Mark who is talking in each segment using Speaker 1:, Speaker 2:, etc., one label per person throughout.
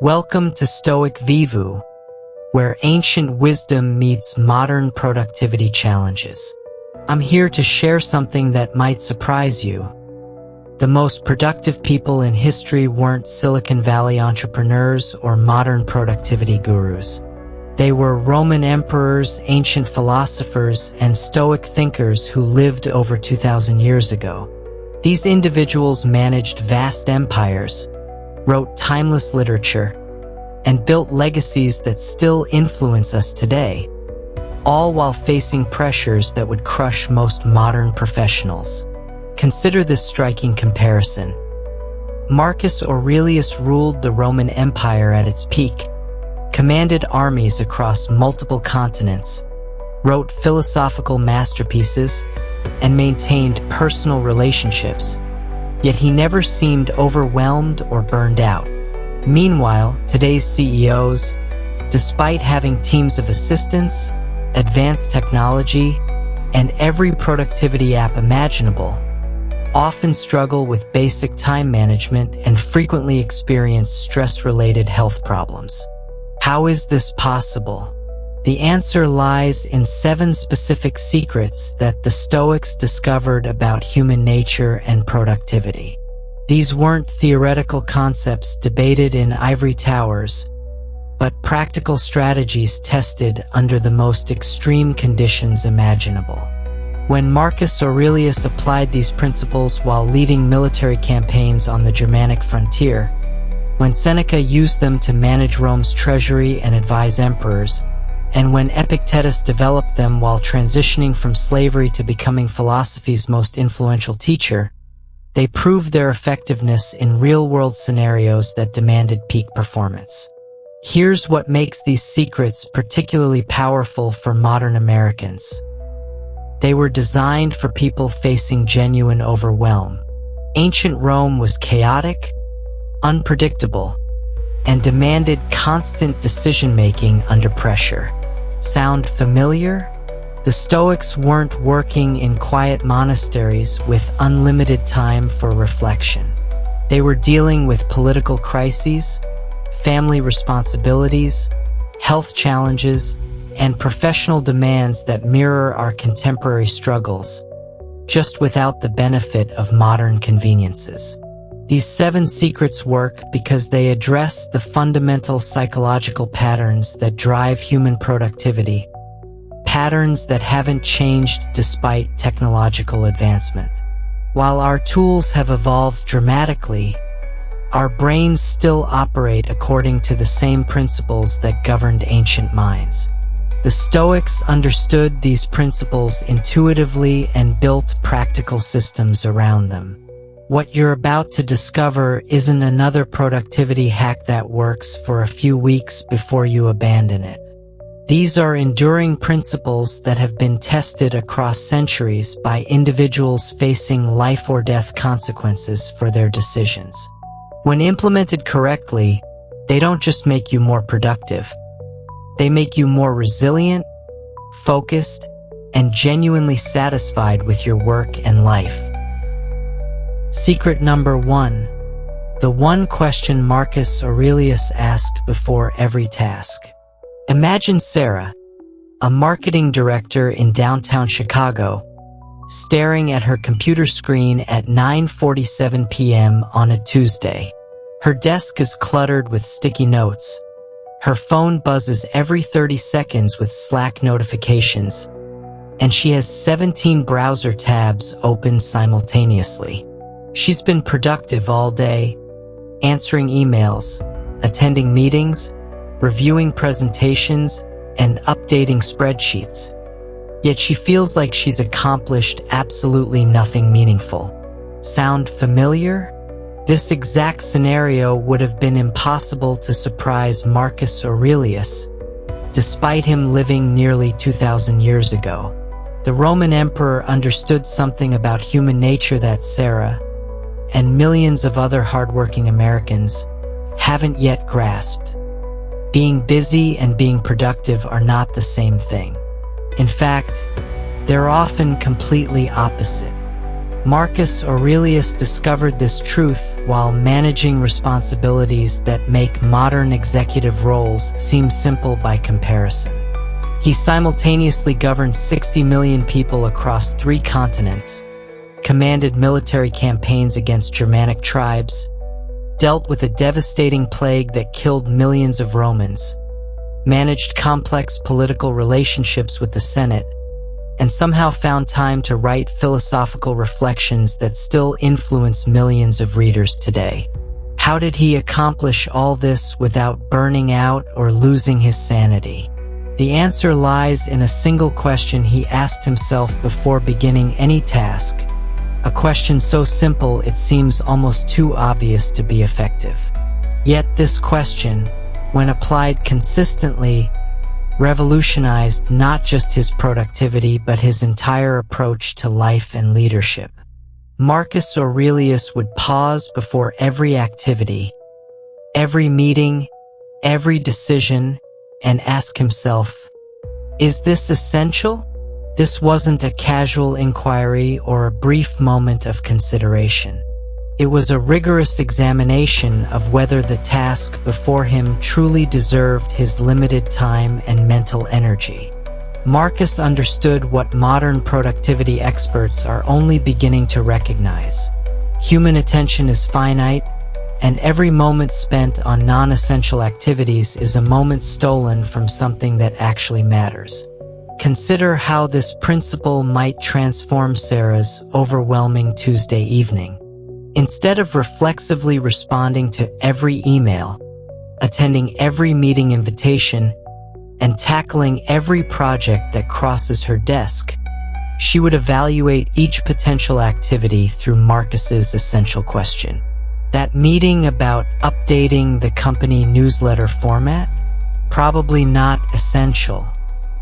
Speaker 1: Welcome to Stoic Vivu, where ancient wisdom meets modern productivity challenges. I'm here to share something that might surprise you. The most productive people in history weren't Silicon Valley entrepreneurs or modern productivity gurus. They were Roman emperors, ancient philosophers, and Stoic thinkers who lived over 2,000 years ago. These individuals managed vast empires, wrote timeless literature, and built legacies that still influence us today, all while facing pressures that would crush most modern professionals. Consider this striking comparison. Marcus Aurelius ruled the Roman Empire at its peak, commanded armies across multiple continents, wrote philosophical masterpieces, and maintained personal relationships, yet he never seemed overwhelmed or burned out. Meanwhile, today's CEOs, despite having teams of assistants, advanced technology, and every productivity app imaginable, often struggle with basic time management and frequently experience stress-related health problems. How is this possible? The answer lies in 7 specific secrets that the Stoics discovered about human nature and productivity. These weren't theoretical concepts debated in ivory towers, but practical strategies tested under the most extreme conditions imaginable. When Marcus Aurelius applied these principles while leading military campaigns on the Germanic frontier, when Seneca used them to manage Rome's treasury and advise emperors, and when Epictetus developed them while transitioning from slavery to becoming philosophy's most influential teacher, they proved their effectiveness in real-world scenarios that demanded peak performance. Here's what makes these secrets particularly powerful for modern Americans. They were designed for people facing genuine overwhelm. Ancient Rome was chaotic, unpredictable, and demanded constant decision-making under pressure. Sound familiar? The Stoics weren't working in quiet monasteries with unlimited time for reflection. They were dealing with political crises, family responsibilities, health challenges, and professional demands that mirror our contemporary struggles, just without the benefit of modern conveniences. These 7 secrets work because they address the fundamental psychological patterns that drive human productivity, patterns that haven't changed despite technological advancement. While our tools have evolved dramatically, our brains still operate according to the same principles that governed ancient minds. The Stoics understood these principles intuitively and built practical systems around them. What you're about to discover isn't another productivity hack that works for a few weeks before you abandon it. These are enduring principles that have been tested across centuries by individuals facing life or death consequences for their decisions. When implemented correctly, they don't just make you more productive. They make you more resilient, focused, and genuinely satisfied with your work and life. Secret number 1. The one question Marcus Aurelius asked before every task. Imagine Sarah, a marketing director in downtown Chicago, staring at her computer screen at 9:47 p.m. on a Tuesday. Her desk is cluttered with sticky notes. Her phone buzzes every 30 seconds with Slack notifications, and she has 17 browser tabs open simultaneously. She's been productive all day, answering emails, attending meetings, reviewing presentations, and updating spreadsheets. Yet she feels like she's accomplished absolutely nothing meaningful. Sound familiar? This exact scenario would have been impossible to surprise Marcus Aurelius, despite him living nearly 2,000 years ago. The Roman emperor understood something about human nature that Sarah, and millions of other hardworking Americans, haven't yet grasped. Being busy and being productive are not the same thing. In fact, they're often completely opposite. Marcus Aurelius discovered this truth while managing responsibilities that make modern executive roles seem simple by comparison. He simultaneously governed 60 million people across 3 continents, commanded military campaigns against Germanic tribes, dealt with a devastating plague that killed millions of Romans, managed complex political relationships with the Senate, and somehow found time to write philosophical reflections that still influence millions of readers today. How did he accomplish all this without burning out or losing his sanity? The answer lies in a single question he asked himself before beginning any task, a question so simple it seems almost too obvious to be effective. Yet this question, when applied consistently, revolutionized not just his productivity but his entire approach to life and leadership. Marcus Aurelius would pause before every activity, every meeting, every decision, and ask himself, "Is this essential?" This wasn't a casual inquiry or a brief moment of consideration. It was a rigorous examination of whether the task before him truly deserved his limited time and mental energy. Marcus understood what modern productivity experts are only beginning to recognize. Human attention is finite, and every moment spent on non-essential activities is a moment stolen from something that actually matters. Consider how this principle might transform Sarah's overwhelming Tuesday evening. Instead of reflexively responding to every email, attending every meeting invitation, and tackling every project that crosses her desk, she would evaluate each potential activity through Marcus's essential question. That meeting about updating the company newsletter format? Probably not essential.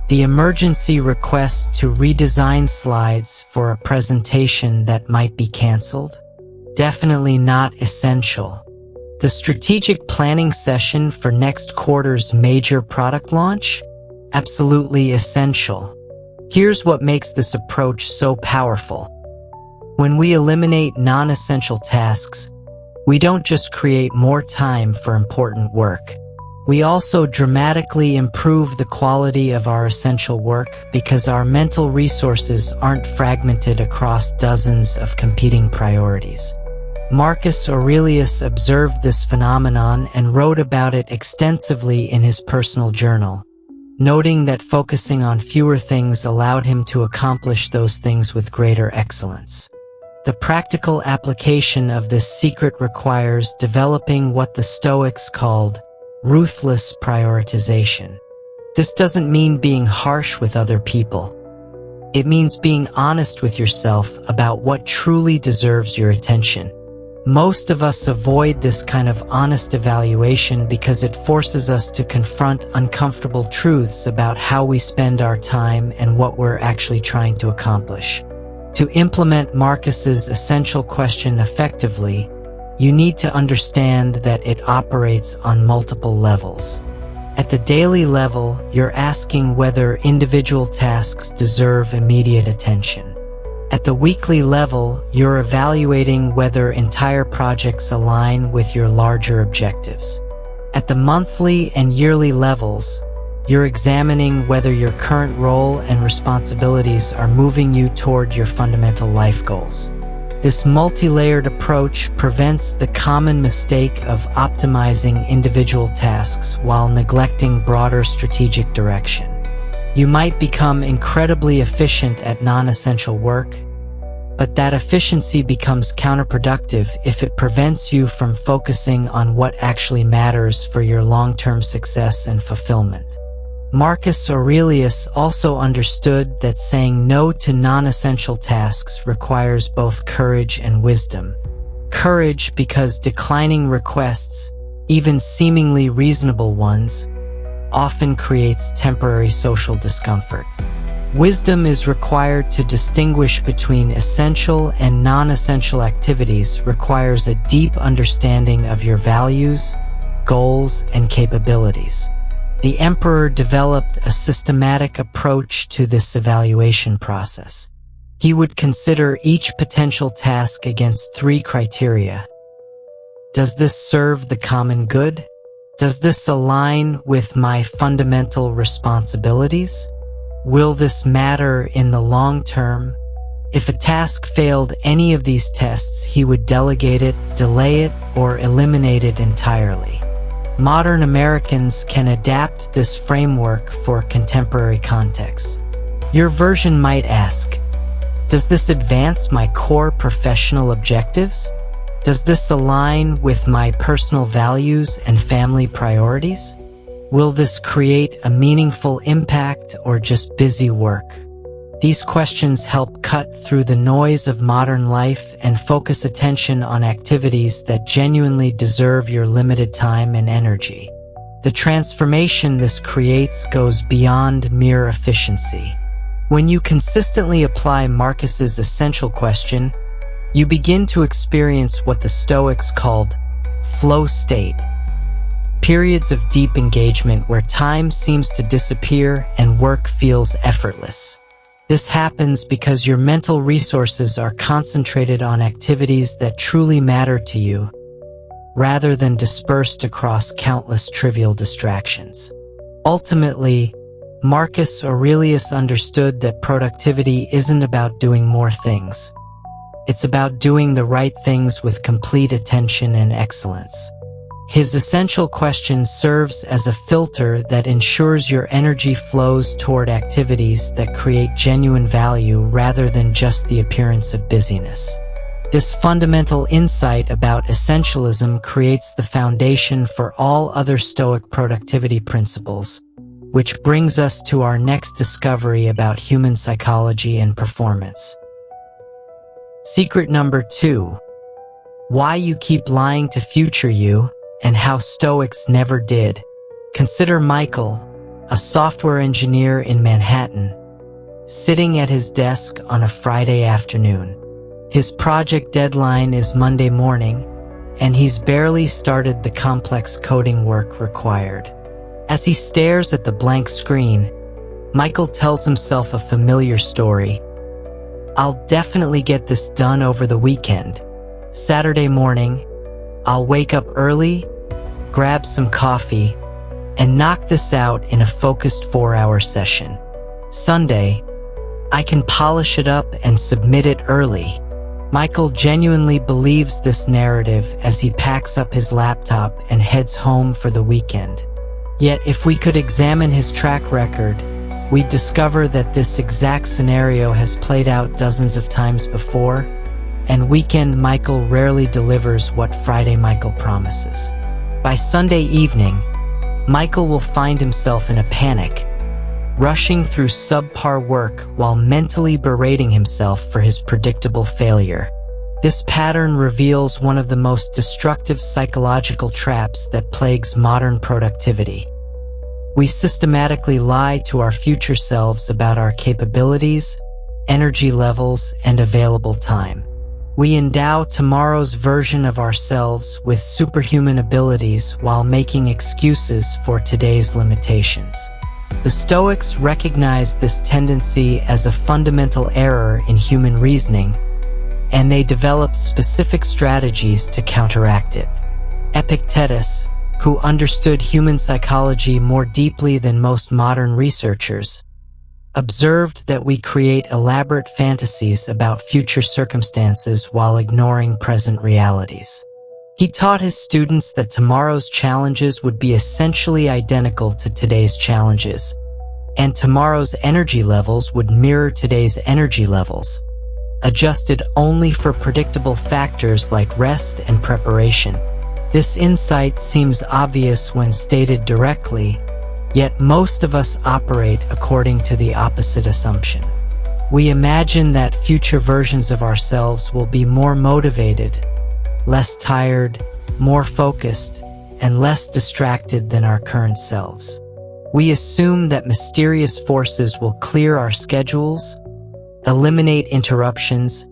Speaker 1: The emergency request to redesign slides for a presentation that might be canceled? Definitely not essential. The strategic planning session for next quarter's major product launch? Absolutely essential. Here's what makes this approach so powerful. When we eliminate non-essential tasks, we don't just create more time for important work. We also dramatically improve the quality of our essential work because our mental resources aren't fragmented across dozens of competing priorities. Marcus Aurelius observed this phenomenon and wrote about it extensively in his personal journal, noting that focusing on fewer things allowed him to accomplish those things with greater excellence. The practical application of this secret requires developing what the Stoics called ruthless prioritization. This doesn't mean being harsh with other people. It means being honest with yourself about what truly deserves your attention. Most of us avoid this kind of honest evaluation because it forces us to confront uncomfortable truths about how we spend our time and what we're actually trying to accomplish. To implement Marcus's essential question effectively, you need to understand that it operates on multiple levels. At the daily level, you're asking whether individual tasks deserve immediate attention. At the weekly level, you're evaluating whether entire projects align with your larger objectives. At the monthly and yearly levels, you're examining whether your current role and responsibilities are moving you toward your fundamental life goals. This multi-layered approach prevents the common mistake of optimizing individual tasks while neglecting broader strategic direction. You might become incredibly efficient at non-essential work, but that efficiency becomes counterproductive if it prevents you from focusing on what actually matters for your long-term success and fulfillment. Marcus Aurelius also understood that saying no to non-essential tasks requires both courage and wisdom. Courage because declining requests, even seemingly reasonable ones, often creates temporary social discomfort. Wisdom is required to distinguish between essential and non-essential activities requires a deep understanding of your values, goals, and capabilities. The emperor developed a systematic approach to this evaluation process. He would consider each potential task against 3 criteria. Does this serve the common good? Does this align with my fundamental responsibilities? Will this matter in the long term? If a task failed any of these tests, he would delegate it, delay it, or eliminate it entirely. Modern Americans can adapt this framework for contemporary contexts. Your version might ask, does this advance my core professional objectives? Does this align with my personal values and family priorities? Will this create a meaningful impact or just busy work? These questions help cut through the noise of modern life and focus attention on activities that genuinely deserve your limited time and energy. The transformation this creates goes beyond mere efficiency. When you consistently apply Marcus's essential question, you begin to experience what the Stoics called flow state, periods of deep engagement where time seems to disappear and work feels effortless. This happens because your mental resources are concentrated on activities that truly matter to you, rather than dispersed across countless trivial distractions. Ultimately, Marcus Aurelius understood that productivity isn't about doing more things. It's about doing the right things with complete attention and excellence. His essential question serves as a filter that ensures your energy flows toward activities that create genuine value rather than just the appearance of busyness. This fundamental insight about essentialism creates the foundation for all other Stoic productivity principles, which brings us to our next discovery about human psychology and performance. Secret number 2: why you keep lying to future you and how Stoics never did. Consider Michael, a software engineer in Manhattan, sitting at his desk on a Friday afternoon. His project deadline is Monday morning, and he's barely started the complex coding work required. As he stares at the blank screen, Michael tells himself a familiar story. I'll definitely get this done over the weekend. Saturday morning, I'll wake up early, grab some coffee, and knock this out in a focused 4-hour session. Sunday, I can polish it up and submit it early. Michael genuinely believes this narrative as he packs up his laptop and heads home for the weekend. Yet if we could examine his track record, we'd discover that this exact scenario has played out dozens of times before, and weekend Michael rarely delivers what Friday Michael promises. By Sunday evening, Michael will find himself in a panic, rushing through subpar work while mentally berating himself for his predictable failure. This pattern reveals one of the most destructive psychological traps that plagues modern productivity. We systematically lie to our future selves about our capabilities, energy levels, and available time. We endow tomorrow's version of ourselves with superhuman abilities while making excuses for today's limitations. The Stoics recognized this tendency as a fundamental error in human reasoning, and they developed specific strategies to counteract it. Epictetus, who understood human psychology more deeply than most modern researchers, observed that we create elaborate fantasies about future circumstances while ignoring present realities. He taught his students that tomorrow's challenges would be essentially identical to today's challenges, and tomorrow's energy levels would mirror today's energy levels, adjusted only for predictable factors like rest and preparation. This insight seems obvious when stated directly, yet most of us operate according to the opposite assumption. We imagine that future versions of ourselves will be more motivated, less tired, more focused, and less distracted than our current selves. We assume that mysterious forces will clear our schedules, eliminate interruptions,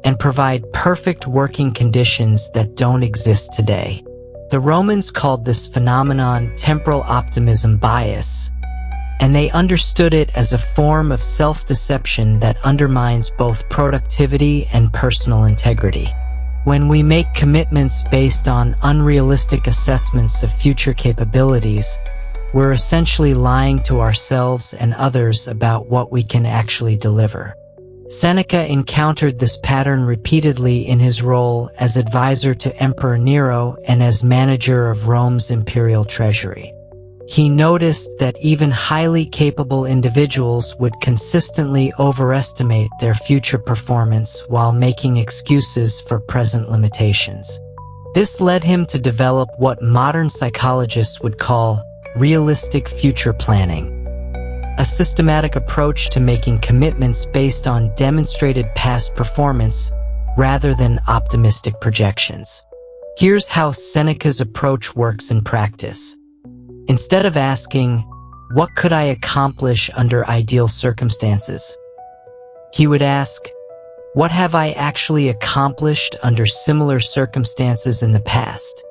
Speaker 1: and provide perfect working conditions that don't exist today. The Romans called this phenomenon temporal optimism bias, and they understood it as a form of self-deception that undermines both productivity and personal integrity. When we make commitments based on unrealistic assessments of future capabilities, we're essentially lying to ourselves and others about what we can actually deliver. Seneca encountered this pattern repeatedly in his role as advisor to Emperor Nero and as manager of Rome's imperial treasury. He noticed that even highly capable individuals would consistently overestimate their future performance while making excuses for present limitations. This led him to develop what modern psychologists would call realistic future planning, a systematic approach to making commitments based on demonstrated past performance rather than optimistic projections. Here's how Seneca's approach works in practice. Instead of asking, "What could I accomplish under ideal circumstances?" he would ask, "What have I actually accomplished under similar circumstances in the past?"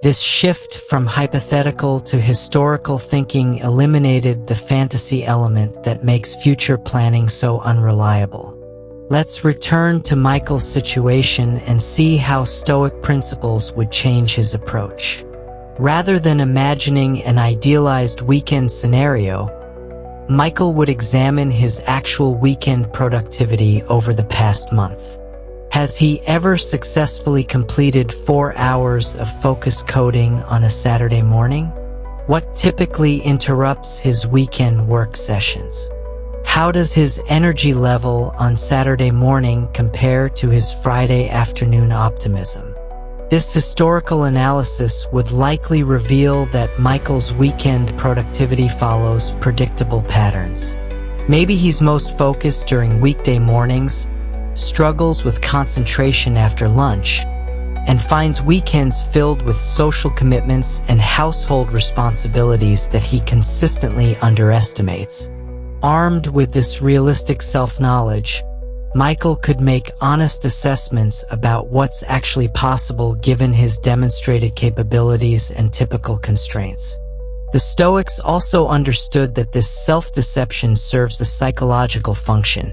Speaker 1: This shift from hypothetical to historical thinking eliminated the fantasy element that makes future planning so unreliable. Let's return to Michael's situation and see how Stoic principles would change his approach. Rather than imagining an idealized weekend scenario, Michael would examine his actual weekend productivity over the past month. Has he ever successfully completed 4 hours of focused coding on a Saturday morning? What typically interrupts his weekend work sessions? How does his energy level on Saturday morning compare to his Friday afternoon optimism? This historical analysis would likely reveal that Michael's weekend productivity follows predictable patterns. Maybe he's most focused during weekday mornings, struggles with concentration after lunch, and finds weekends filled with social commitments and household responsibilities that he consistently underestimates. Armed with this realistic self-knowledge, Michael could make honest assessments about what's actually possible given his demonstrated capabilities and typical constraints. The Stoics also understood that this self-deception serves a psychological function.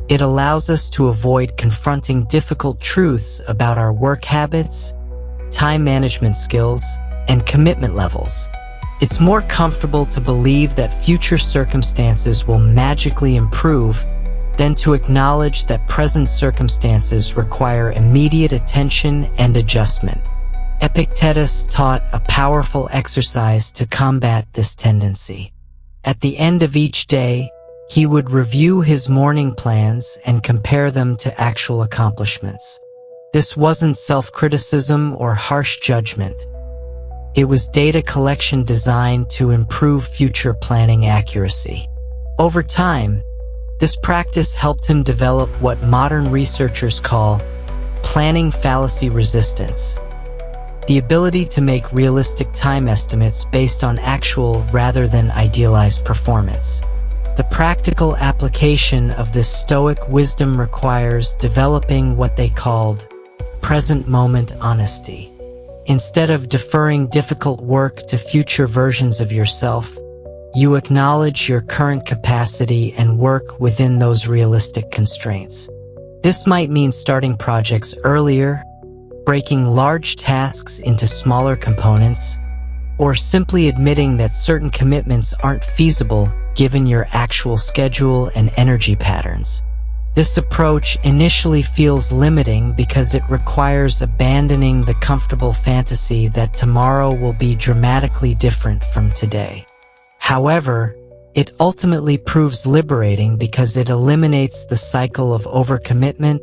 Speaker 1: It allows us to avoid confronting difficult truths about our work habits, time management skills, and commitment levels. It's more comfortable to believe that future circumstances will magically improve than to acknowledge that present circumstances require immediate attention and adjustment. Epictetus taught a powerful exercise to combat this tendency. At the end of each day, he would review his morning plans and compare them to actual accomplishments. This wasn't self-criticism or harsh judgment. It was data collection designed to improve future planning accuracy. Over time, this practice helped him develop what modern researchers call planning fallacy resistance, the ability to make realistic time estimates based on actual rather than idealized performance. The practical application of this Stoic wisdom requires developing what they called present moment honesty. Instead of deferring difficult work to future versions of yourself, you acknowledge your current capacity and work within those realistic constraints. This might mean starting projects earlier, breaking large tasks into smaller components, or simply admitting that certain commitments aren't feasible given your actual schedule and energy patterns. This approach initially feels limiting because it requires abandoning the comfortable fantasy that tomorrow will be dramatically different from today. However, it ultimately proves liberating because it eliminates the cycle of overcommitment,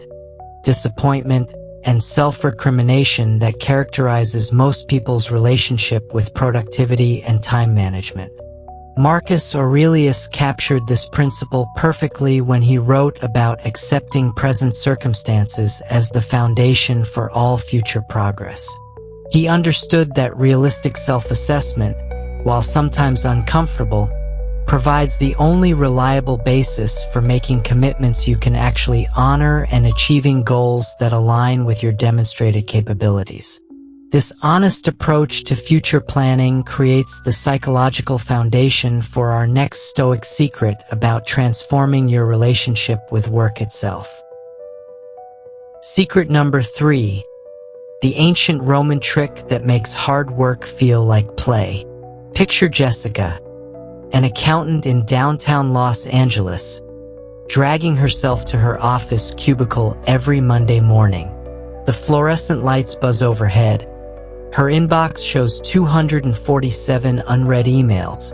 Speaker 1: disappointment, and self-recrimination that characterizes most people's relationship with productivity and time management. Marcus Aurelius captured this principle perfectly when he wrote about accepting present circumstances as the foundation for all future progress. He understood that realistic self-assessment, while sometimes uncomfortable, provides the only reliable basis for making commitments you can actually honor and achieving goals that align with your demonstrated capabilities. This honest approach to future planning creates the psychological foundation for our next Stoic secret about transforming your relationship with work itself. Secret number 3. The ancient Roman trick that makes hard work feel like play. Picture Jessica, an accountant in downtown Los Angeles, dragging herself to her office cubicle every Monday morning. The fluorescent lights buzz overhead. Her inbox shows 247 unread emails,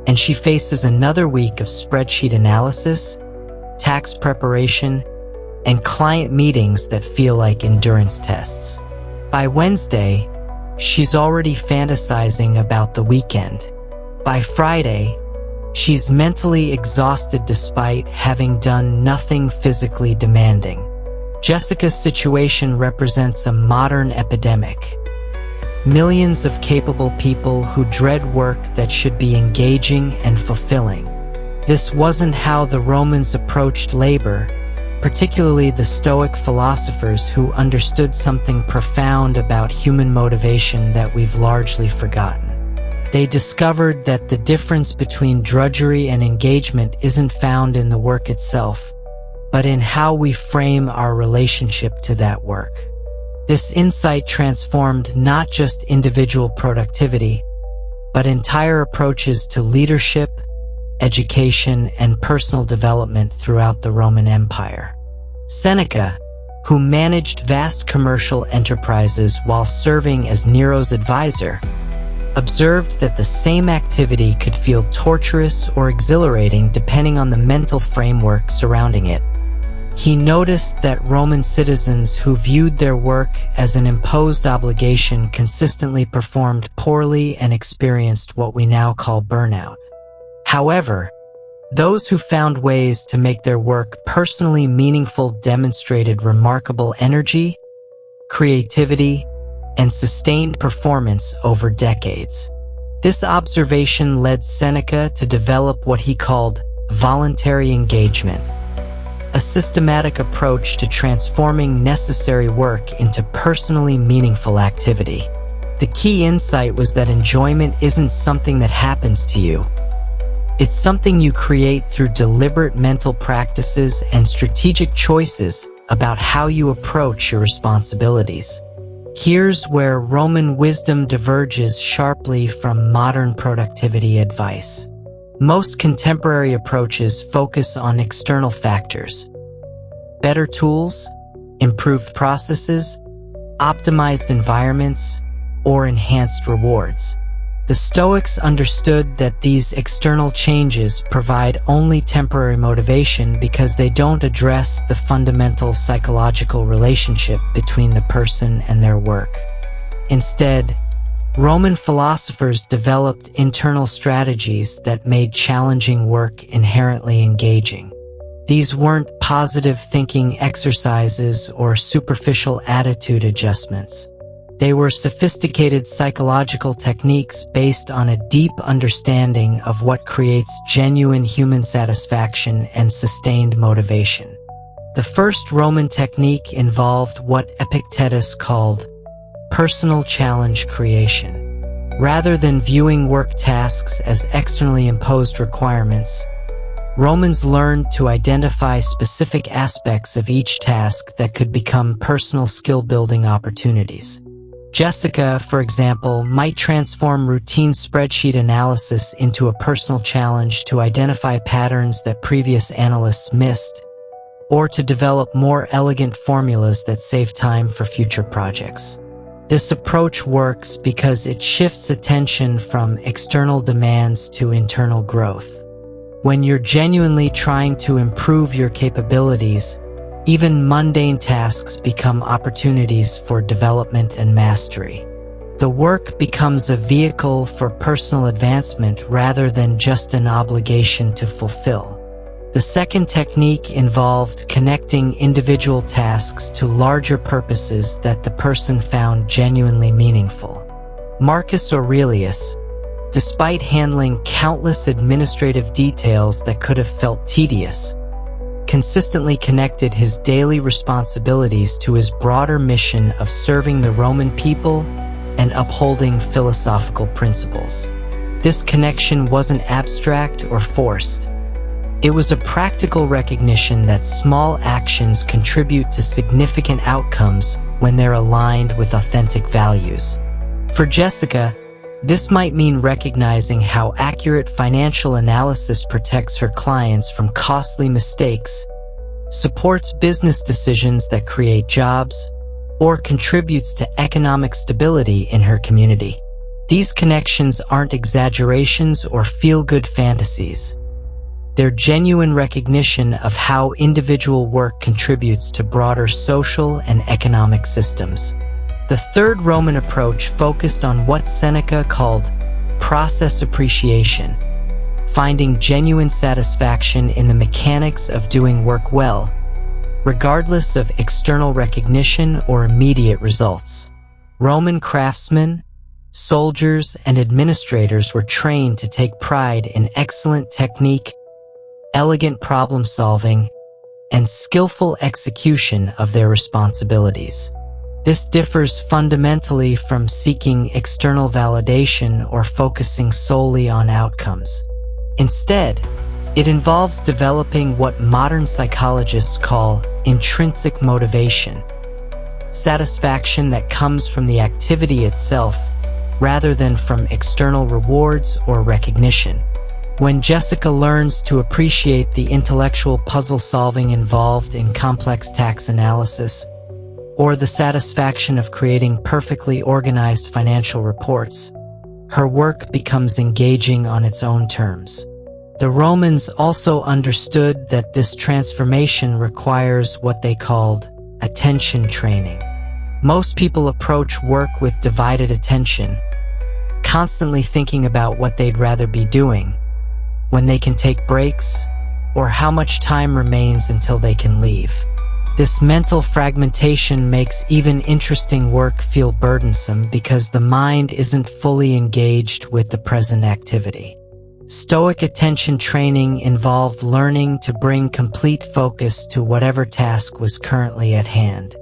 Speaker 1: and she faces another week of spreadsheet analysis, tax preparation, and client meetings that feel like endurance tests. By Wednesday, she's already fantasizing about the weekend. By Friday, she's mentally exhausted despite having done nothing physically demanding. Jessica's situation represents a modern epidemic. Millions of capable people who dread work that should be engaging and fulfilling. This wasn't how the Romans approached labor, particularly the Stoic philosophers who understood something profound about human motivation that we've largely forgotten. They discovered that the difference between drudgery and engagement isn't found in the work itself, but in how we frame our relationship to that work. This insight transformed not just individual productivity, but entire approaches to leadership, education, and personal development throughout the Roman Empire. Seneca, who managed vast commercial enterprises while serving as Nero's advisor, observed that the same activity could feel torturous or exhilarating depending on the mental framework surrounding it. He noticed that Roman citizens who viewed their work as an imposed obligation consistently performed poorly and experienced what we now call burnout. However, those who found ways to make their work personally meaningful demonstrated remarkable energy, creativity, and sustained performance over decades. This observation led Seneca to develop what he called voluntary engagement, a systematic approach to transforming necessary work into personally meaningful activity. The key insight was that enjoyment isn't something that happens to you. It's something you create through deliberate mental practices and strategic choices about how you approach your responsibilities. Here's where Roman wisdom diverges sharply from modern productivity advice. Most contemporary approaches focus on external factors: better tools, improved processes, optimized environments, or enhanced rewards. The Stoics understood that these external changes provide only temporary motivation because they don't address the fundamental psychological relationship between the person and their work. Instead, Roman philosophers developed internal strategies that made challenging work inherently engaging. These weren't positive thinking exercises or superficial attitude adjustments. They were sophisticated psychological techniques based on a deep understanding of what creates genuine human satisfaction and sustained motivation. The first Roman technique involved what Epictetus called personal challenge creation. Rather than viewing work tasks as externally imposed requirements, Romans learned to identify specific aspects of each task that could become personal skill-building opportunities. Jessica, for example, might transform routine spreadsheet analysis into a personal challenge to identify patterns that previous analysts missed, or to develop more elegant formulas that save time for future projects. This approach works because it shifts attention from external demands to internal growth. When you're genuinely trying to improve your capabilities, even mundane tasks become opportunities for development and mastery. The work becomes a vehicle for personal advancement rather than just an obligation to fulfill. The second technique involved connecting individual tasks to larger purposes that the person found genuinely meaningful. Marcus Aurelius, despite handling countless administrative details that could have felt tedious, consistently connected his daily responsibilities to his broader mission of serving the Roman people and upholding philosophical principles. This connection wasn't abstract or forced. It was a practical recognition that small actions contribute to significant outcomes when they're aligned with authentic values. For Jessica, this might mean recognizing how accurate financial analysis protects her clients from costly mistakes, supports business decisions that create jobs, or contributes to economic stability in her community. These connections aren't exaggerations or feel-good fantasies. They're genuine recognition of how individual work contributes to broader social and economic systems. The third Roman approach focused on what Seneca called process appreciation, finding genuine satisfaction in the mechanics of doing work well, regardless of external recognition or immediate results. Roman craftsmen, soldiers, and administrators were trained to take pride in excellent technique, elegant problem-solving, and skillful execution of their responsibilities. This differs fundamentally from seeking external validation or focusing solely on outcomes. Instead, it involves developing what modern psychologists call intrinsic motivation, satisfaction that comes from the activity itself rather than from external rewards or recognition. When Jessica learns to appreciate the intellectual puzzle-solving involved in complex tax analysis, or the satisfaction of creating perfectly organized financial reports, her work becomes engaging on its own terms. The Romans also understood that this transformation requires what they called attention training. Most people approach work with divided attention, constantly thinking about what they'd rather be doing, when they can take breaks, or how much time remains until they can leave. This mental fragmentation makes even interesting work feel burdensome because the mind isn't fully engaged with the present activity. Stoic attention training involved learning to bring complete focus to whatever task was currently at hand.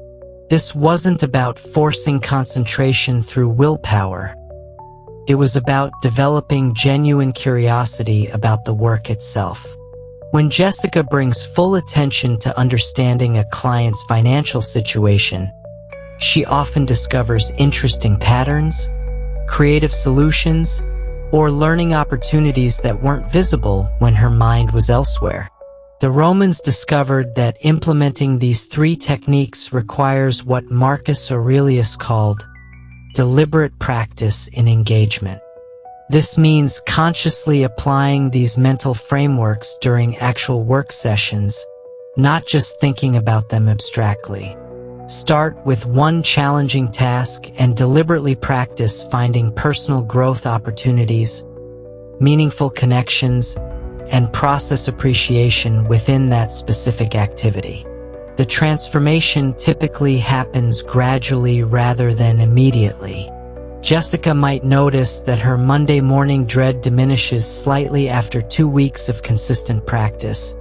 Speaker 1: This wasn't about forcing concentration through willpower. It was about developing genuine curiosity about the work itself. When Jessica brings full attention to understanding a client's financial situation, she often discovers interesting patterns, creative solutions, or learning opportunities that weren't visible when her mind was elsewhere. The Romans discovered that implementing these three techniques requires what Marcus Aurelius called deliberate practice in engagement. This means consciously applying these mental frameworks during actual work sessions, not just thinking about them abstractly. Start with one challenging task and deliberately practice finding personal growth opportunities, meaningful connections, and process appreciation within that specific activity. The transformation typically happens gradually rather than immediately. Jessica might notice that her Monday morning dread diminishes slightly after 2 weeks of consistent practice,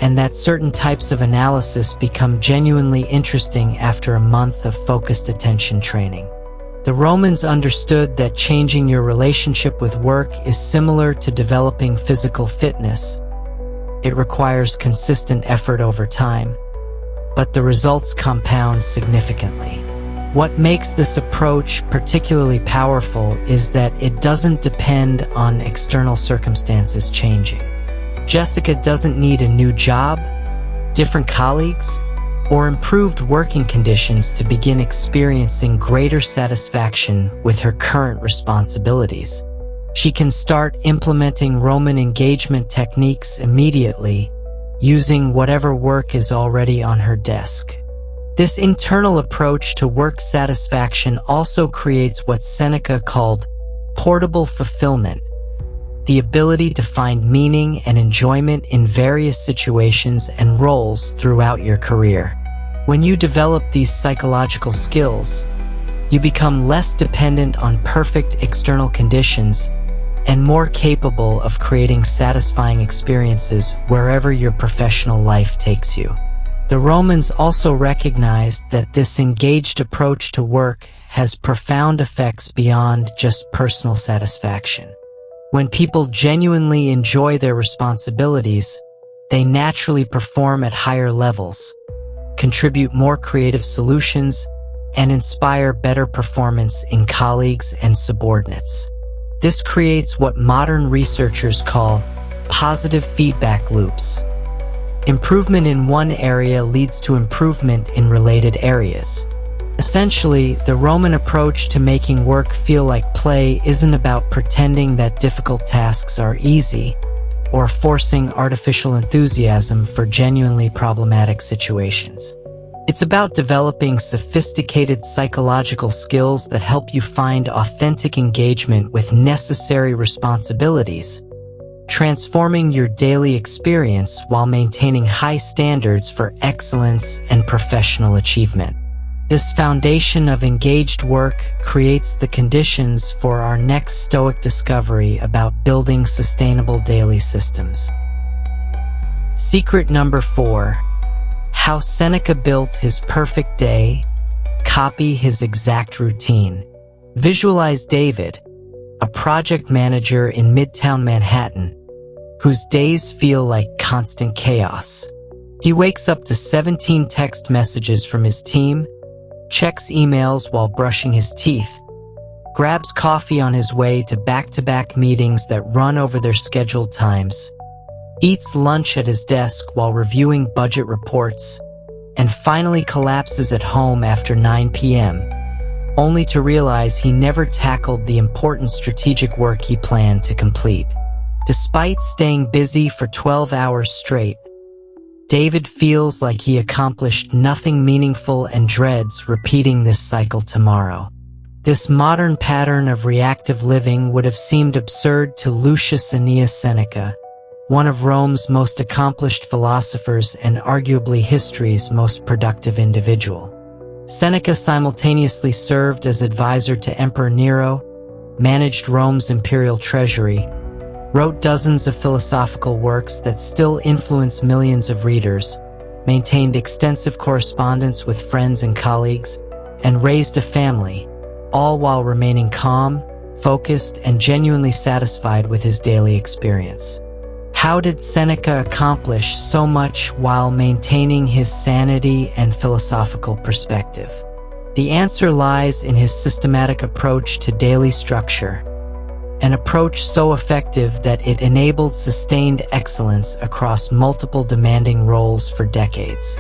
Speaker 1: and that certain types of analysis become genuinely interesting after a month of focused attention training. The Romans understood that changing your relationship with work is similar to developing physical fitness. It requires consistent effort over time, but the results compound significantly. What makes this approach particularly powerful is that it doesn't depend on external circumstances changing. Jessica doesn't need a new job, different colleagues, or improved working conditions to begin experiencing greater satisfaction with her current responsibilities. She can start implementing Roman engagement techniques immediately, using whatever work is already on her desk. This internal approach to work satisfaction also creates what Seneca called portable fulfillment, the ability to find meaning and enjoyment in various situations and roles throughout your career. When you develop these psychological skills, you become less dependent on perfect external conditions and more capable of creating satisfying experiences wherever your professional life takes you. The Romans also recognized that this engaged approach to work has profound effects beyond just personal satisfaction. When people genuinely enjoy their responsibilities, they naturally perform at higher levels, contribute more creative solutions, and inspire better performance in colleagues and subordinates. This creates what modern researchers call positive feedback loops. Improvement in one area leads to improvement in related areas. Essentially, the Roman approach to making work feel like play isn't about pretending that difficult tasks are easy or forcing artificial enthusiasm for genuinely problematic situations. It's about developing sophisticated psychological skills that help you find authentic engagement with necessary responsibilities, transforming your daily experience while maintaining high standards for excellence and professional achievement. This foundation of engaged work creates the conditions for our next Stoic discovery about building sustainable daily systems. Secret number 4. How Seneca built his perfect day. Copy his exact routine. Visualize David, a project manager in Midtown Manhattan, whose days feel like constant chaos. He wakes up to 17 text messages from his team, checks emails while brushing his teeth, grabs coffee on his way to back-to-back meetings that run over their scheduled times, eats lunch at his desk while reviewing budget reports, and finally collapses at home after 9 p.m., only to realize he never tackled the important strategic work he planned to complete. Despite staying busy for 12 hours straight, David feels like he accomplished nothing meaningful and dreads repeating this cycle tomorrow. This modern pattern of reactive living would have seemed absurd to Lucius Annaeus Seneca, one of Rome's most accomplished philosophers and arguably history's most productive individual. Seneca simultaneously served as advisor to Emperor Nero, managed Rome's imperial treasury, wrote dozens of philosophical works that still influence millions of readers, maintained extensive correspondence with friends and colleagues, and raised a family, all while remaining calm, focused, and genuinely satisfied with his daily experience. How did Seneca accomplish so much while maintaining his sanity and philosophical perspective? The answer lies in his systematic approach to daily structure, an approach so effective that it enabled sustained excellence across multiple demanding roles for decades.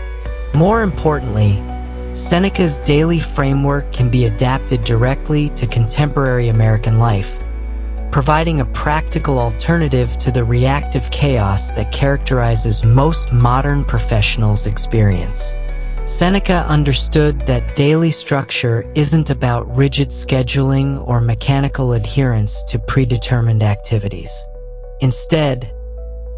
Speaker 1: More importantly, Seneca's daily framework can be adapted directly to contemporary American life, providing a practical alternative to the reactive chaos that characterizes most modern professionals' experience. Seneca understood that daily structure isn't about rigid scheduling or mechanical adherence to predetermined activities. Instead,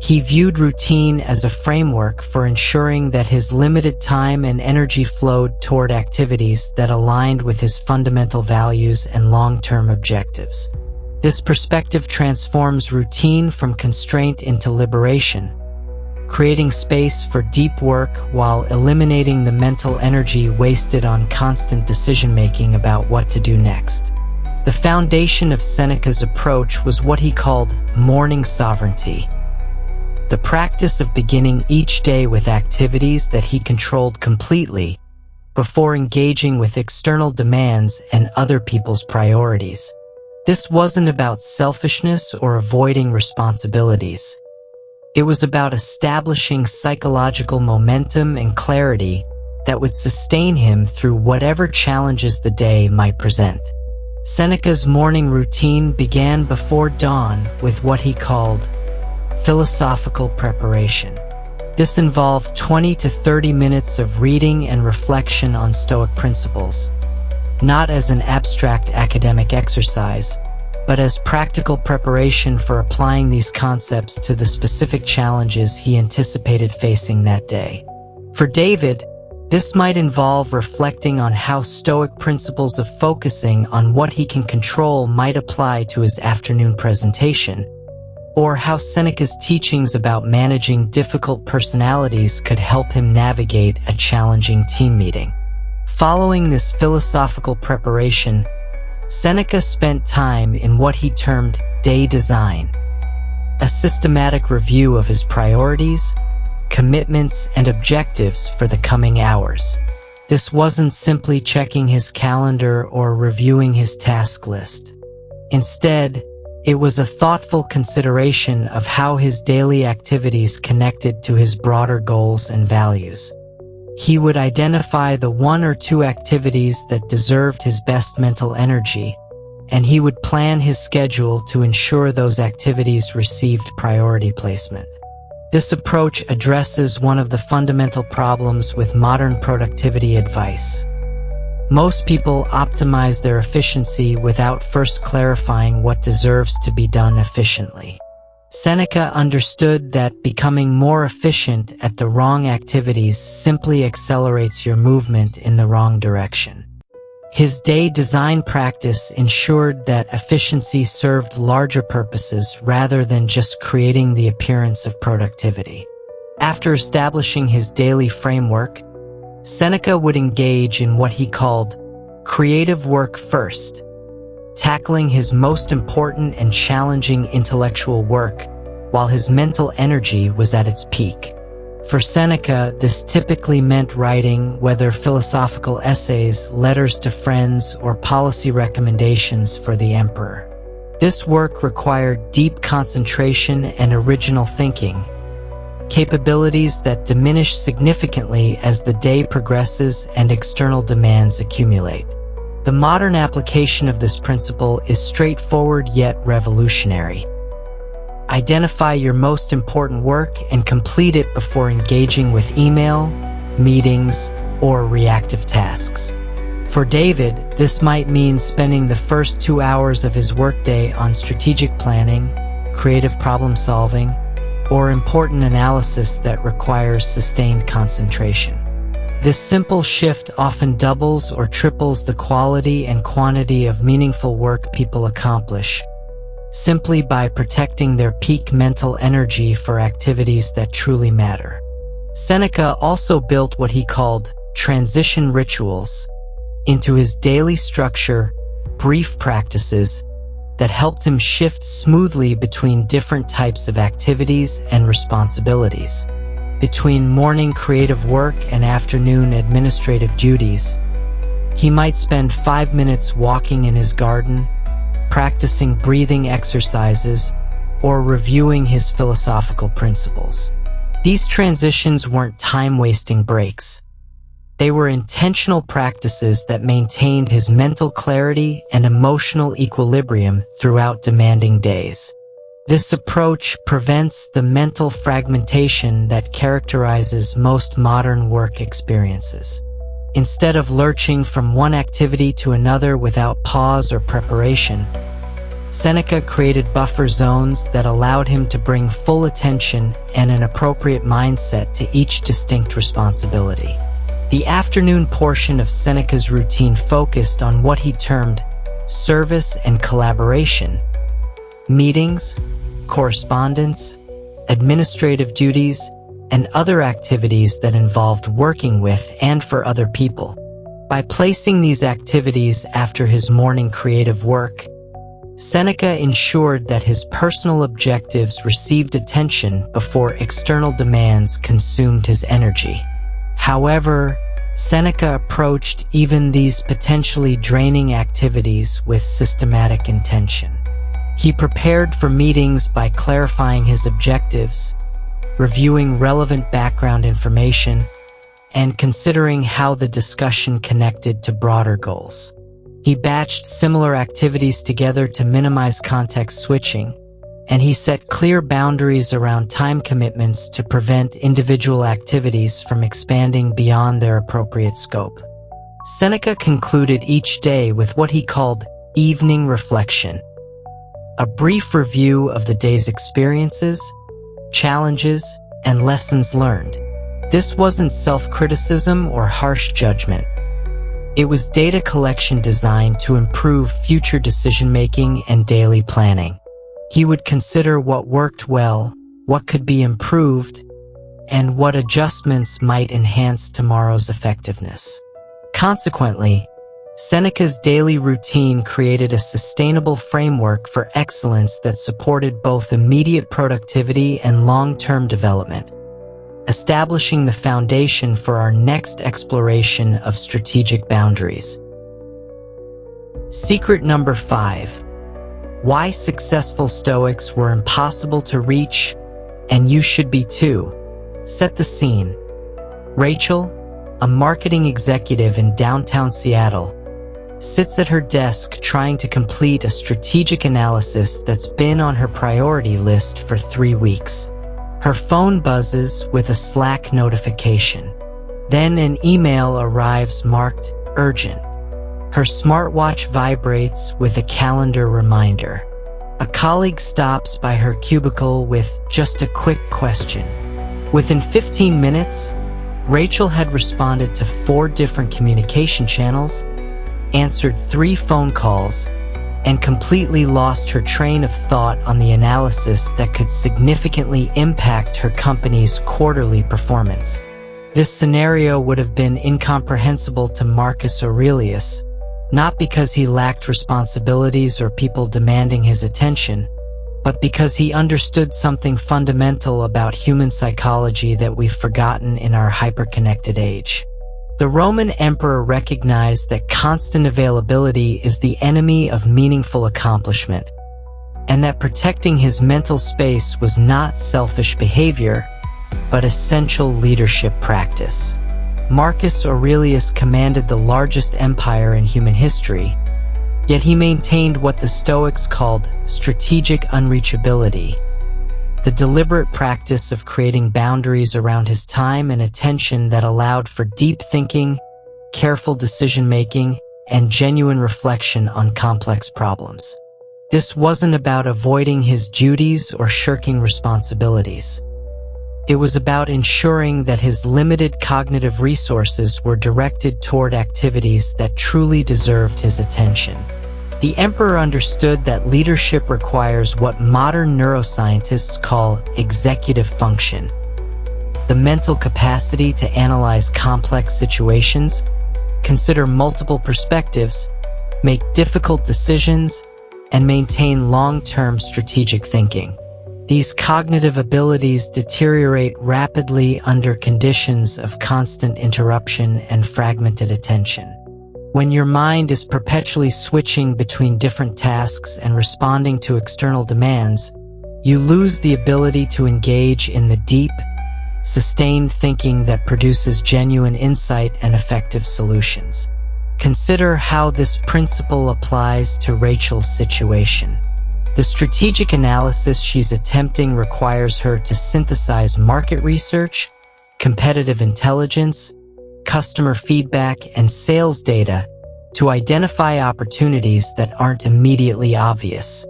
Speaker 1: he viewed routine as a framework for ensuring that his limited time and energy flowed toward activities that aligned with his fundamental values and long-term objectives. This perspective transforms routine from constraint into liberation, creating space for deep work while eliminating the mental energy wasted on constant decision-making about what to do next. The foundation of Seneca's approach was what he called morning sovereignty, the practice of beginning each day with activities that he controlled completely before engaging with external demands and other people's priorities. This wasn't about selfishness or avoiding responsibilities. It was about establishing psychological momentum and clarity that would sustain him through whatever challenges the day might present. Seneca's morning routine began before dawn with what he called philosophical preparation. This involved 20 to 30 minutes of reading and reflection on Stoic principles, not as an abstract academic exercise, but as practical preparation for applying these concepts to the specific challenges he anticipated facing that day. For David, this might involve reflecting on how Stoic principles of focusing on what he can control might apply to his afternoon presentation, or how Seneca's teachings about managing difficult personalities could help him navigate a challenging team meeting. Following this philosophical preparation, Seneca spent time in what he termed day design, a systematic review of his priorities, commitments, and objectives for the coming hours. This wasn't simply checking his calendar or reviewing his task list. Instead, it was a thoughtful consideration of how his daily activities connected to his broader goals and values. He would identify the one or two activities that deserved his best mental energy, and he would plan his schedule to ensure those activities received priority placement. This approach addresses one of the fundamental problems with modern productivity advice. Most people optimize their efficiency without first clarifying what deserves to be done efficiently. Seneca understood that becoming more efficient at the wrong activities simply accelerates your movement in the wrong direction. His day design practice ensured that efficiency served larger purposes rather than just creating the appearance of productivity. After establishing his daily framework, Seneca would engage in what he called creative work first, tackling his most important and challenging intellectual work while his mental energy was at its peak. For Seneca, this typically meant writing, whether philosophical essays, letters to friends, or policy recommendations for the emperor. This work required deep concentration and original thinking, capabilities that diminish significantly as the day progresses and external demands accumulate. The modern application of this principle is straightforward yet revolutionary. Identify your most important work and complete it before engaging with email, meetings, or reactive tasks. For David, this might mean spending the first 2 hours of his workday on strategic planning, creative problem solving, or important analysis that requires sustained concentration. This simple shift often doubles or triples the quality and quantity of meaningful work people accomplish, simply by protecting their peak mental energy for activities that truly matter. Seneca also built what he called transition rituals into his daily structure, brief practices that helped him shift smoothly between different types of activities and responsibilities. Between morning creative work and afternoon administrative duties, he might spend 5 minutes walking in his garden, practicing breathing exercises, or reviewing his philosophical principles. These transitions weren't time-wasting breaks. They were intentional practices that maintained his mental clarity and emotional equilibrium throughout demanding days. This approach prevents the mental fragmentation that characterizes most modern work experiences. Instead of lurching from one activity to another without pause or preparation, Seneca created buffer zones that allowed him to bring full attention and an appropriate mindset to each distinct responsibility. The afternoon portion of Seneca's routine focused on what he termed service and collaboration, meetings, correspondence, administrative duties, and other activities that involved working with and for other people. By placing these activities after his morning creative work, Seneca ensured that his personal objectives received attention before external demands consumed his energy. However, Seneca approached even these potentially draining activities with systematic intention. He prepared for meetings by clarifying his objectives, reviewing relevant background information, and considering how the discussion connected to broader goals. He batched similar activities together to minimize context switching, and he set clear boundaries around time commitments to prevent individual activities from expanding beyond their appropriate scope. Seneca concluded each day with what he called evening reflection, a brief review of the day's experiences, challenges, and lessons learned. This wasn't self-criticism or harsh judgment. It was data collection designed to improve future decision-making and daily planning. He would consider what worked well, what could be improved, and what adjustments might enhance tomorrow's effectiveness. Consequently, Seneca's daily routine created a sustainable framework for excellence that supported both immediate productivity and long-term development, establishing the foundation for our next exploration of strategic boundaries. Secret number 5. Why successful Stoics were impossible to reach, and you should be too. Set the scene. Rachel, a marketing executive in downtown Seattle, sits at her desk trying to complete a strategic analysis that's been on her priority list for 3 weeks. Her phone buzzes with a Slack notification. Then an email arrives marked urgent. Her smartwatch vibrates with a calendar reminder. A colleague stops by her cubicle with just a quick question. Within 15 minutes, Rachel had responded to 4 different communication channels, answered 3 phone calls, and completely lost her train of thought on the analysis that could significantly impact her company's quarterly performance. This scenario would have been incomprehensible to Marcus Aurelius, not because he lacked responsibilities or people demanding his attention, but because he understood something fundamental about human psychology that we've forgotten in our hyperconnected age. The Roman emperor recognized that constant availability is the enemy of meaningful accomplishment, and that protecting his mental space was not selfish behavior, but essential leadership practice. Marcus Aurelius commanded the largest empire in human history, yet he maintained what the Stoics called strategic unreachability, the deliberate practice of creating boundaries around his time and attention that allowed for deep thinking, careful decision-making, and genuine reflection on complex problems. This wasn't about avoiding his duties or shirking responsibilities. It was about ensuring that his limited cognitive resources were directed toward activities that truly deserved his attention. The emperor understood that leadership requires what modern neuroscientists call executive function, the mental capacity to analyze complex situations, consider multiple perspectives, make difficult decisions, and maintain long-term strategic thinking. These cognitive abilities deteriorate rapidly under conditions of constant interruption and fragmented attention. When your mind is perpetually switching between different tasks and responding to external demands, you lose the ability to engage in the deep, sustained thinking that produces genuine insight and effective solutions. Consider how this principle applies to Rachel's situation. The strategic analysis she's attempting requires her to synthesize market research, competitive intelligence, customer feedback, and sales data to identify opportunities that aren't immediately obvious.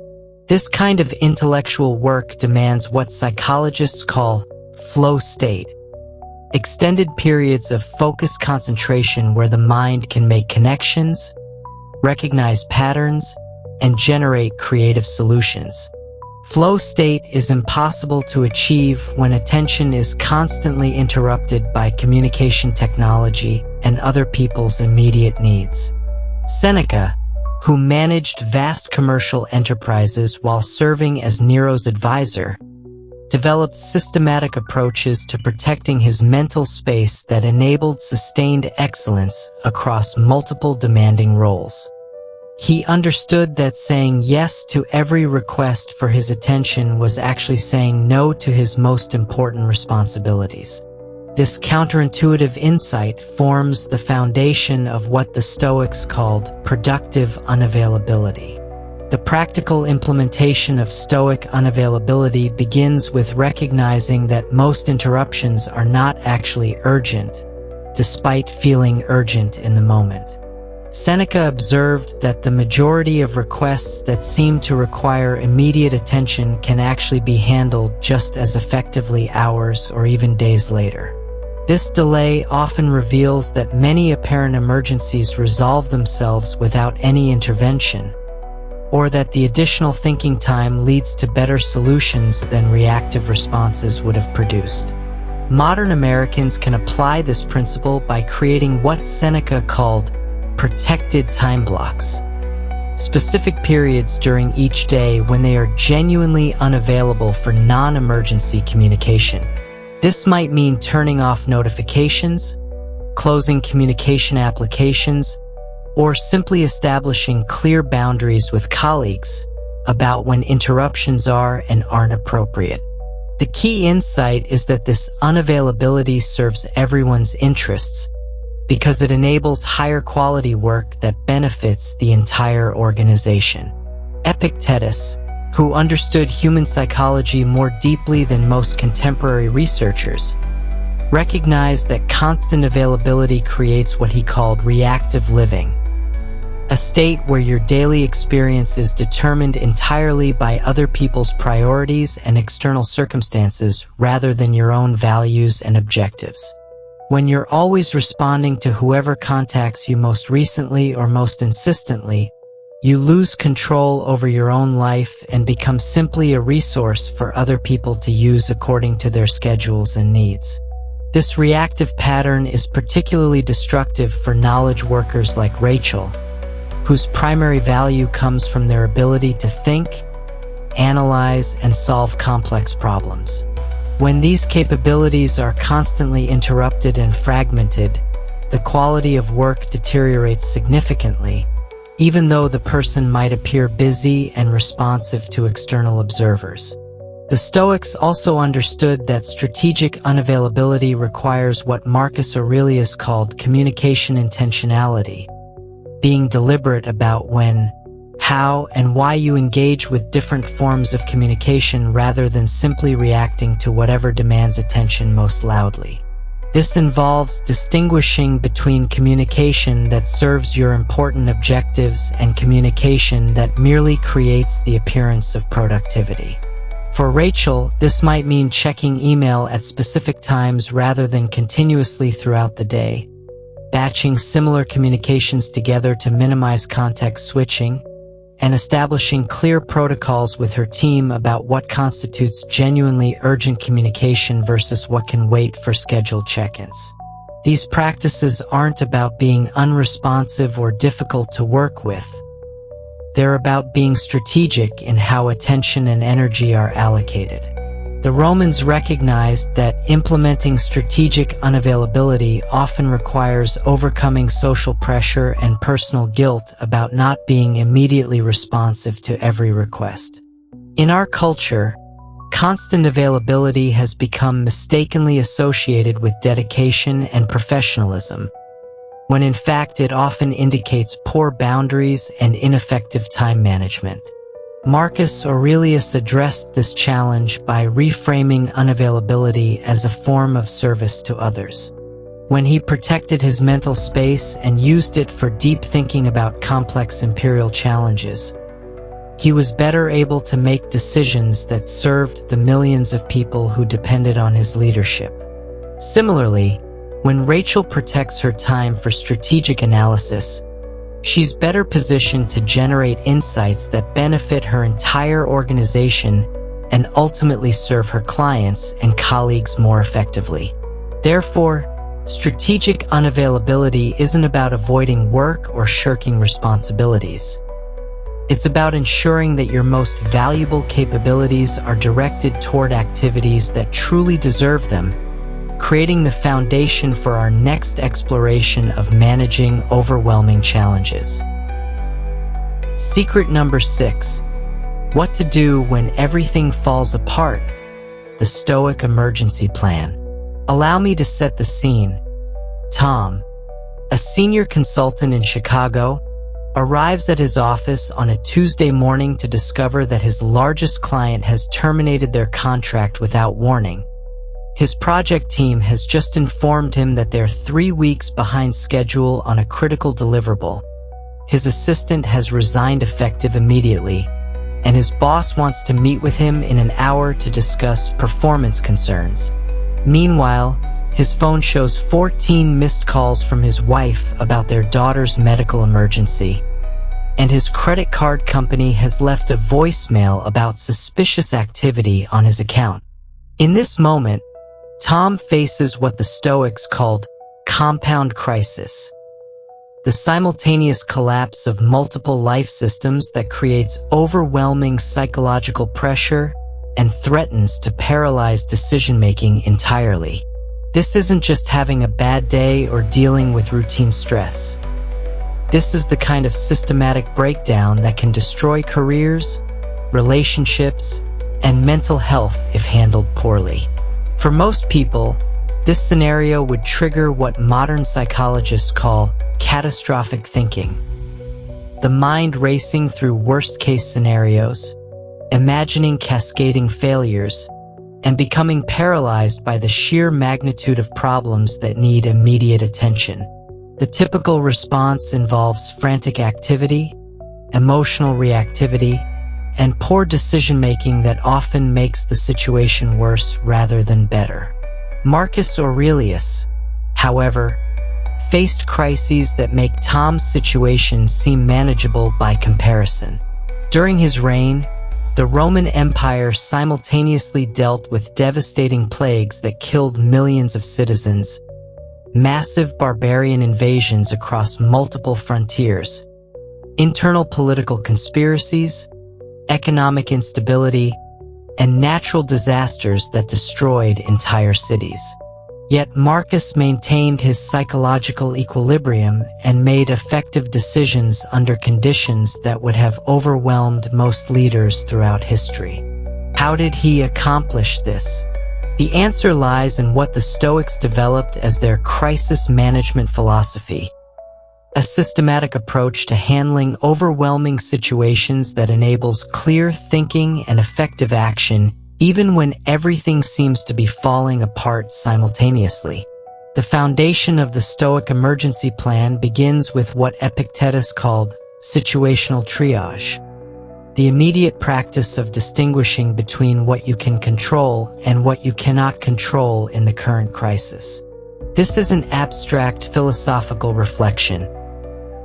Speaker 1: This kind of intellectual work demands what psychologists call flow state, extended periods of focused concentration where the mind can make connections, recognize patterns, and generate creative solutions. Flow state is impossible to achieve when attention is constantly interrupted by communication technology and other people's immediate needs. Seneca, who managed vast commercial enterprises while serving as Nero's advisor, developed systematic approaches to protecting his mental space that enabled sustained excellence across multiple demanding roles. He understood that saying yes to every request for his attention was actually saying no to his most important responsibilities. This counterintuitive insight forms the foundation of what the Stoics called productive unavailability. The practical implementation of Stoic unavailability begins with recognizing that most interruptions are not actually urgent, despite feeling urgent in the moment. Seneca observed that the majority of requests that seem to require immediate attention can actually be handled just as effectively hours or even days later. This delay often reveals that many apparent emergencies resolve themselves without any intervention, or that the additional thinking time leads to better solutions than reactive responses would have produced. Modern Americans can apply this principle by creating what Seneca called protected time blocks, specific periods during each day when they are genuinely unavailable for non-emergency communication. This might mean turning off notifications, closing communication applications, or simply establishing clear boundaries with colleagues about when interruptions are and aren't appropriate. The key insight is that this unavailability serves everyone's interests because it enables higher quality work that benefits the entire organization. Epictetus, who understood human psychology more deeply than most contemporary researchers, recognized that constant availability creates what he called reactive living, a state where your daily experience is determined entirely by other people's priorities and external circumstances rather than your own values and objectives. When you're always responding to whoever contacts you most recently or most insistently, you lose control over your own life and become simply a resource for other people to use according to their schedules and needs. This reactive pattern is particularly destructive for knowledge workers like Rachel, whose primary value comes from their ability to think, analyze, and solve complex problems. When these capabilities are constantly interrupted and fragmented, the quality of work deteriorates significantly, even though the person might appear busy and responsive to external observers. The Stoics also understood that strategic unavailability requires what Marcus Aurelius called communication intentionality, being deliberate about when, how, and why you engage with different forms of communication rather than simply reacting to whatever demands attention most loudly. This involves distinguishing between communication that serves your important objectives and communication that merely creates the appearance of productivity. For Rachel, this might mean checking email at specific times rather than continuously throughout the day, batching similar communications together to minimize context switching, and establishing clear protocols with her team about what constitutes genuinely urgent communication versus what can wait for scheduled check-ins. These practices aren't about being unresponsive or difficult to work with. They're about being strategic in how attention and energy are allocated. The Romans recognized that implementing strategic unavailability often requires overcoming social pressure and personal guilt about not being immediately responsive to every request. In our culture, constant availability has become mistakenly associated with dedication and professionalism, when in fact it often indicates poor boundaries and ineffective time management. Marcus Aurelius addressed this challenge by reframing unavailability as a form of service to others. When he protected his mental space and used it for deep thinking about complex imperial challenges, he was better able to make decisions that served the millions of people who depended on his leadership. Similarly, when Rachel protects her time for strategic analysis, she's better positioned to generate insights that benefit her entire organization and ultimately serve her clients and colleagues more effectively. Therefore, strategic unavailability isn't about avoiding work or shirking responsibilities. It's about ensuring that your most valuable capabilities are directed toward activities that truly deserve them, creating the foundation for our next exploration of managing overwhelming challenges. Secret number 6. What to do when everything falls apart. The Stoic emergency plan. Allow me to set the scene. Tom, a senior consultant in Chicago, arrives at his office on a Tuesday morning to discover that his largest client has terminated their contract without warning. His project team has just informed him that they're 3 weeks behind schedule on a critical deliverable. His assistant has resigned effective immediately, and his boss wants to meet with him in an hour to discuss performance concerns. Meanwhile, his phone shows 14 missed calls from his wife about their daughter's medical emergency, and his credit card company has left a voicemail about suspicious activity on his account. In this moment, Tom faces what the Stoics called compound crisis, the simultaneous collapse of multiple life systems that creates overwhelming psychological pressure and threatens to paralyze decision-making entirely. This isn't just having a bad day or dealing with routine stress. This is the kind of systematic breakdown that can destroy careers, relationships, and mental health if handled poorly. For most people, this scenario would trigger what modern psychologists call catastrophic thinking. The mind racing through worst-case scenarios, imagining cascading failures, and becoming paralyzed by the sheer magnitude of problems that need immediate attention. The typical response involves frantic activity, emotional reactivity, and poor decision-making that often makes the situation worse rather than better. Marcus Aurelius, however, faced crises that make Tom's situation seem manageable by comparison. During his reign, the Roman Empire simultaneously dealt with devastating plagues that killed millions of citizens, massive barbarian invasions across multiple frontiers, internal political conspiracies, economic instability, and natural disasters that destroyed entire cities. Yet Marcus maintained his psychological equilibrium and made effective decisions under conditions that would have overwhelmed most leaders throughout history. How did he accomplish this? The answer lies in what the Stoics developed as their crisis management philosophy, a systematic approach to handling overwhelming situations that enables clear thinking and effective action even when everything seems to be falling apart simultaneously. The foundation of the Stoic emergency plan begins with what Epictetus called situational triage, the immediate practice of distinguishing between what you can control and what you cannot control in the current crisis. This is an abstract philosophical reflection.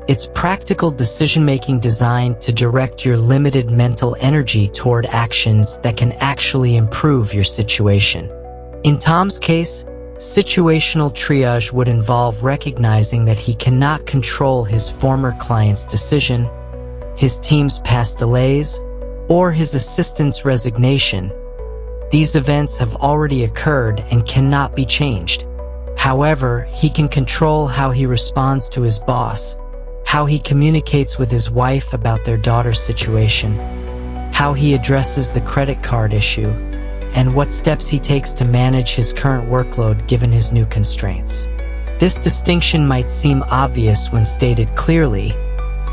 Speaker 1: It's practical decision-making designed to direct your limited mental energy toward actions that can actually improve your situation. In Tom's case, situational triage would involve recognizing that he cannot control his former client's decision, his team's past delays, or his assistant's resignation. These events have already occurred and cannot be changed. However, he can control how he responds to his boss, how he communicates with his wife about their daughter's situation, how he addresses the credit card issue, and what steps he takes to manage his current workload given his new constraints. This distinction might seem obvious when stated clearly,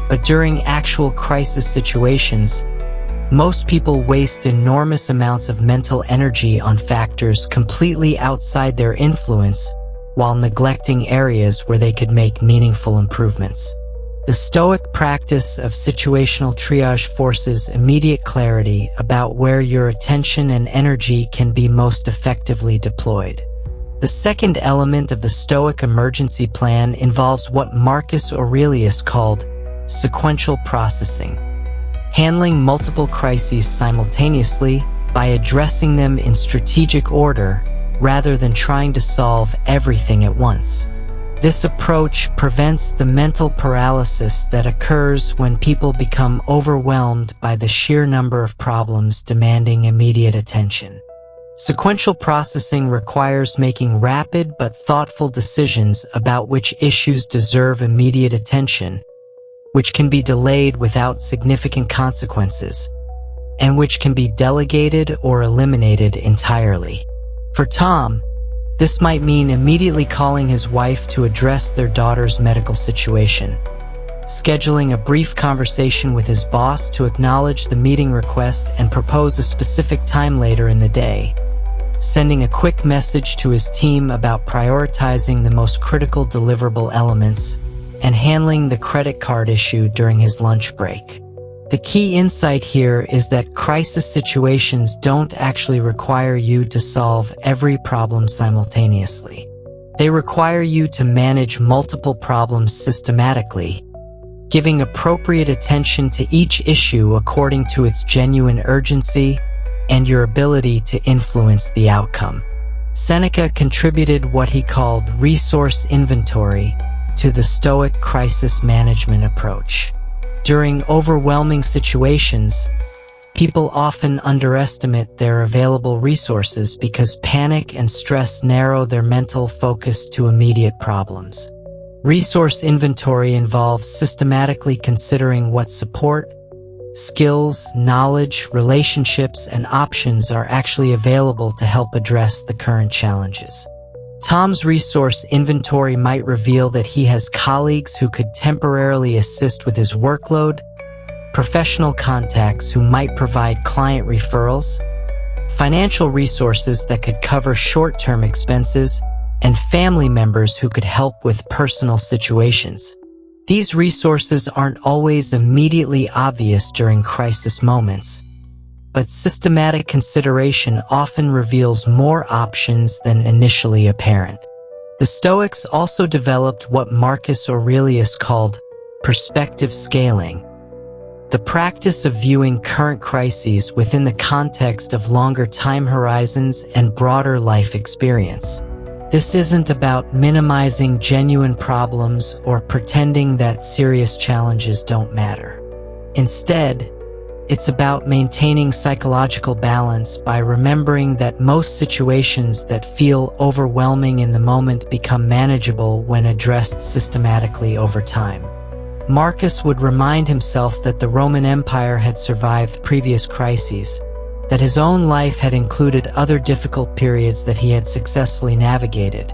Speaker 1: but during actual crisis situations, most people waste enormous amounts of mental energy on factors completely outside their influence while neglecting areas where they could make meaningful improvements. The Stoic practice of situational triage forces immediate clarity about where your attention and energy can be most effectively deployed. The second element of the Stoic emergency plan involves what Marcus Aurelius called sequential processing, handling multiple crises simultaneously by addressing them in strategic order rather than trying to solve everything at once. This approach prevents the mental paralysis that occurs when people become overwhelmed by the sheer number of problems demanding immediate attention. Sequential processing requires making rapid but thoughtful decisions about which issues deserve immediate attention, which can be delayed without significant consequences, and which can be delegated or eliminated entirely. For Tom, this might mean immediately calling his wife to address their daughter's medical situation, scheduling a brief conversation with his boss to acknowledge the meeting request and propose a specific time later in the day, sending a quick message to his team about prioritizing the most critical deliverable elements, and handling the credit card issue during his lunch break. The key insight here is that crisis situations don't actually require you to solve every problem simultaneously. They require you to manage multiple problems systematically, giving appropriate attention to each issue according to its genuine urgency and your ability to influence the outcome. Seneca contributed what he called resource inventory to the Stoic crisis management approach. During overwhelming situations, people often underestimate their available resources because panic and stress narrow their mental focus to immediate problems. Resource inventory involves systematically considering what support, skills, knowledge, relationships, and options are actually available to help address the current challenges. Tom's resource inventory might reveal that he has colleagues who could temporarily assist with his workload, professional contacts who might provide client referrals, financial resources that could cover short-term expenses, and family members who could help with personal situations. These resources aren't always immediately obvious during crisis moments, but systematic consideration often reveals more options than initially apparent. The Stoics also developed what Marcus Aurelius called perspective scaling, the practice of viewing current crises within the context of longer time horizons and broader life experience. This isn't about minimizing genuine problems or pretending that serious challenges don't matter. Instead, it's about maintaining psychological balance by remembering that most situations that feel overwhelming in the moment become manageable when addressed systematically over time. Marcus would remind himself that the Roman Empire had survived previous crises, that his own life had included other difficult periods that he had successfully navigated,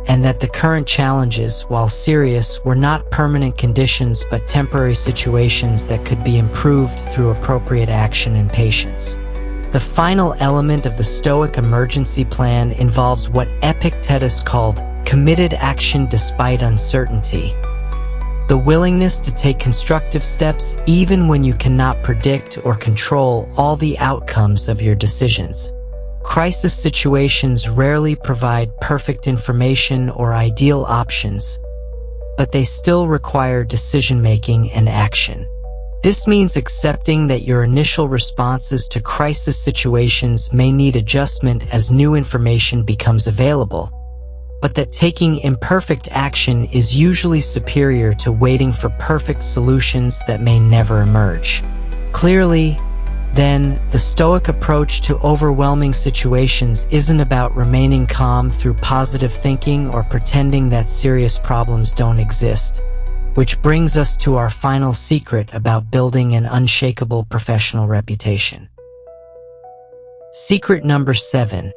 Speaker 1: and that the current challenges, while serious, were not permanent conditions but temporary situations that could be improved through appropriate action and patience. The final element of the Stoic emergency plan involves what Epictetus called committed action despite uncertainty, the willingness to take constructive steps even when you cannot predict or control all the outcomes of your decisions. Crisis situations rarely provide perfect information or ideal options, but they still require decision-making and action. This means accepting that your initial responses to crisis situations may need adjustment as new information becomes available, but that taking imperfect action is usually superior to waiting for perfect solutions that may never emerge. Clearly, then, the Stoic approach to overwhelming situations isn't about remaining calm through positive thinking or pretending that serious problems don't exist, which brings us to our final secret about building an unshakable professional reputation. Secret number 7.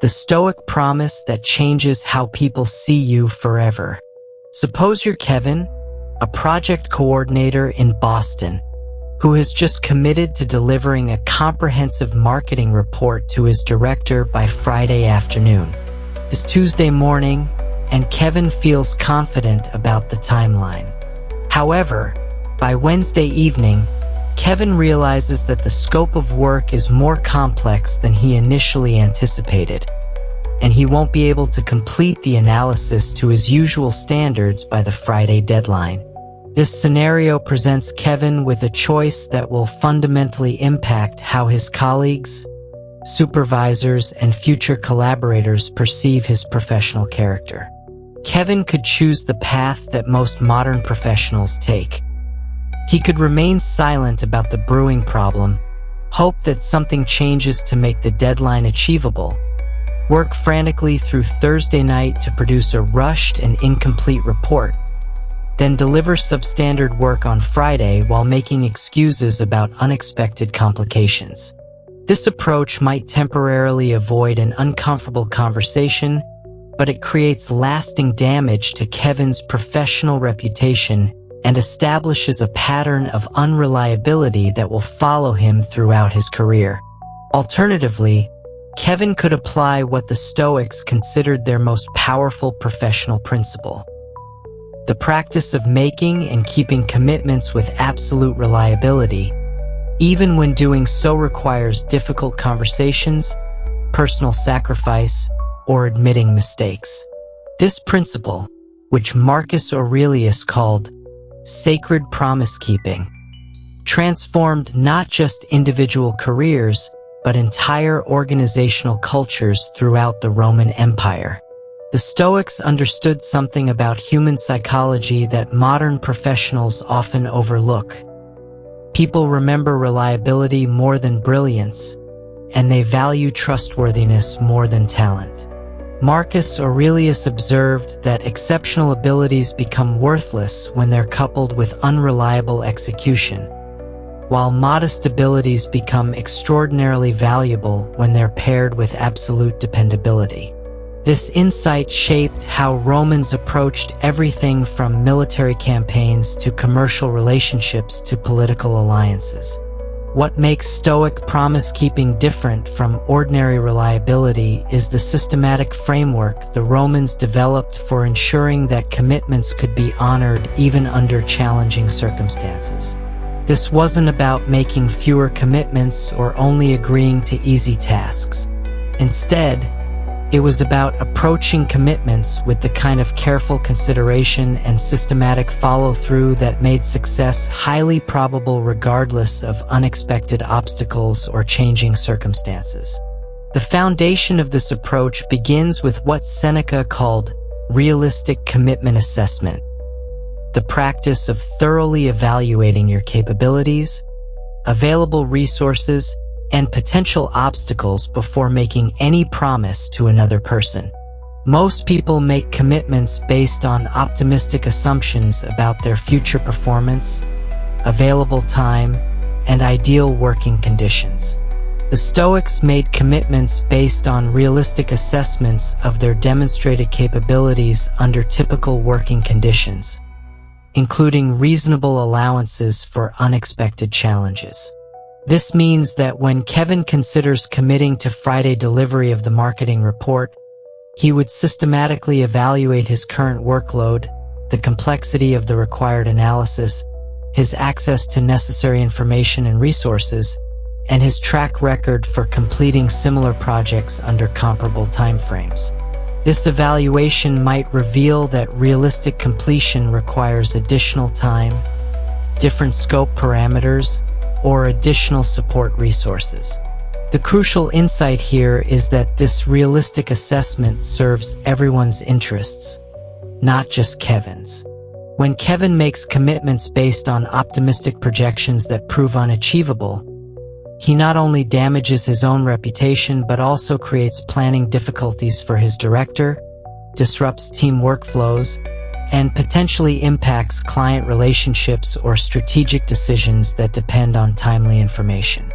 Speaker 1: The Stoic promise that changes how people see you forever. Suppose you're Kevin, a project coordinator in Boston, who has just committed to delivering a comprehensive marketing report to his director by Friday afternoon. It's Tuesday morning, and Kevin feels confident about the timeline. However, by Wednesday evening, Kevin realizes that the scope of work is more complex than he initially anticipated, and he won't be able to complete the analysis to his usual standards by the Friday deadline. This scenario presents Kevin with a choice that will fundamentally impact how his colleagues, supervisors, and future collaborators perceive his professional character. Kevin could choose the path that most modern professionals take. He could remain silent about the brewing problem, hope that something changes to make the deadline achievable, work frantically through Thursday night to produce a rushed and incomplete report, then deliver substandard work on Friday while making excuses about unexpected complications. This approach might temporarily avoid an uncomfortable conversation, but it creates lasting damage to Kevin's professional reputation and establishes a pattern of unreliability that will follow him throughout his career. Alternatively, Kevin could apply what the Stoics considered their most powerful professional principle: the practice of making and keeping commitments with absolute reliability, even when doing so requires difficult conversations, personal sacrifice, or admitting mistakes. This principle, which Marcus Aurelius called sacred promise-keeping, transformed not just individual careers, but entire organizational cultures throughout the Roman Empire. The Stoics understood something about human psychology that modern professionals often overlook. People remember reliability more than brilliance, and they value trustworthiness more than talent. Marcus Aurelius observed that exceptional abilities become worthless when they're coupled with unreliable execution, while modest abilities become extraordinarily valuable when they're paired with absolute dependability. This insight shaped how Romans approached everything from military campaigns to commercial relationships to political alliances. What makes Stoic promise-keeping different from ordinary reliability is the systematic framework the Romans developed for ensuring that commitments could be honored even under challenging circumstances. This wasn't about making fewer commitments or only agreeing to easy tasks. Instead, it was about approaching commitments with the kind of careful consideration and systematic follow-through that made success highly probable regardless of unexpected obstacles or changing circumstances. The foundation of this approach begins with what Seneca called realistic commitment assessment, the practice of thoroughly evaluating your capabilities, available resources, and potential obstacles before making any promise to another person. Most people make commitments based on optimistic assumptions about their future performance, available time, and ideal working conditions. The Stoics made commitments based on realistic assessments of their demonstrated capabilities under typical working conditions, including reasonable allowances for unexpected challenges. This means that when Kevin considers committing to Friday delivery of the marketing report, he would systematically evaluate his current workload, the complexity of the required analysis, his access to necessary information and resources, and his track record for completing similar projects under comparable timeframes. This evaluation might reveal that realistic completion requires additional time, different scope parameters, or additional support resources. The crucial insight here is that this realistic assessment serves everyone's interests, not just Kevin's. When Kevin makes commitments based on optimistic projections that prove unachievable, he not only damages his own reputation but also creates planning difficulties for his director, disrupts team workflows, and potentially impacts client relationships or strategic decisions that depend on timely information.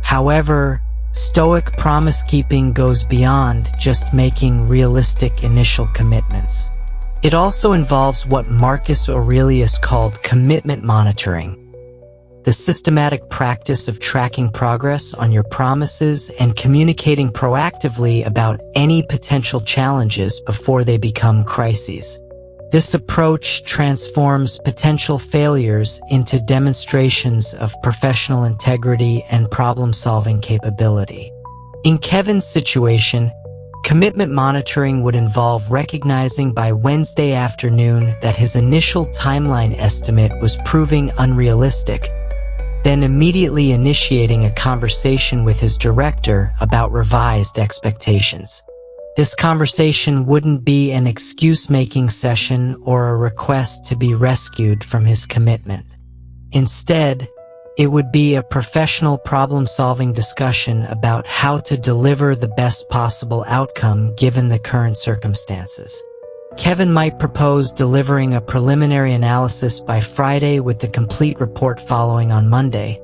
Speaker 1: However, Stoic promise-keeping goes beyond just making realistic initial commitments. It also involves what Marcus Aurelius called commitment monitoring, the systematic practice of tracking progress on your promises and communicating proactively about any potential challenges before they become crises. This approach transforms potential failures into demonstrations of professional integrity and problem-solving capability. In Kevin's situation, commitment monitoring would involve recognizing by Wednesday afternoon that his initial timeline estimate was proving unrealistic, then immediately initiating a conversation with his director about revised expectations. This conversation wouldn't be an excuse-making session or a request to be rescued from his commitment. Instead, it would be a professional problem-solving discussion about how to deliver the best possible outcome given the current circumstances. Kevin might propose delivering a preliminary analysis by Friday with the complete report following on Monday,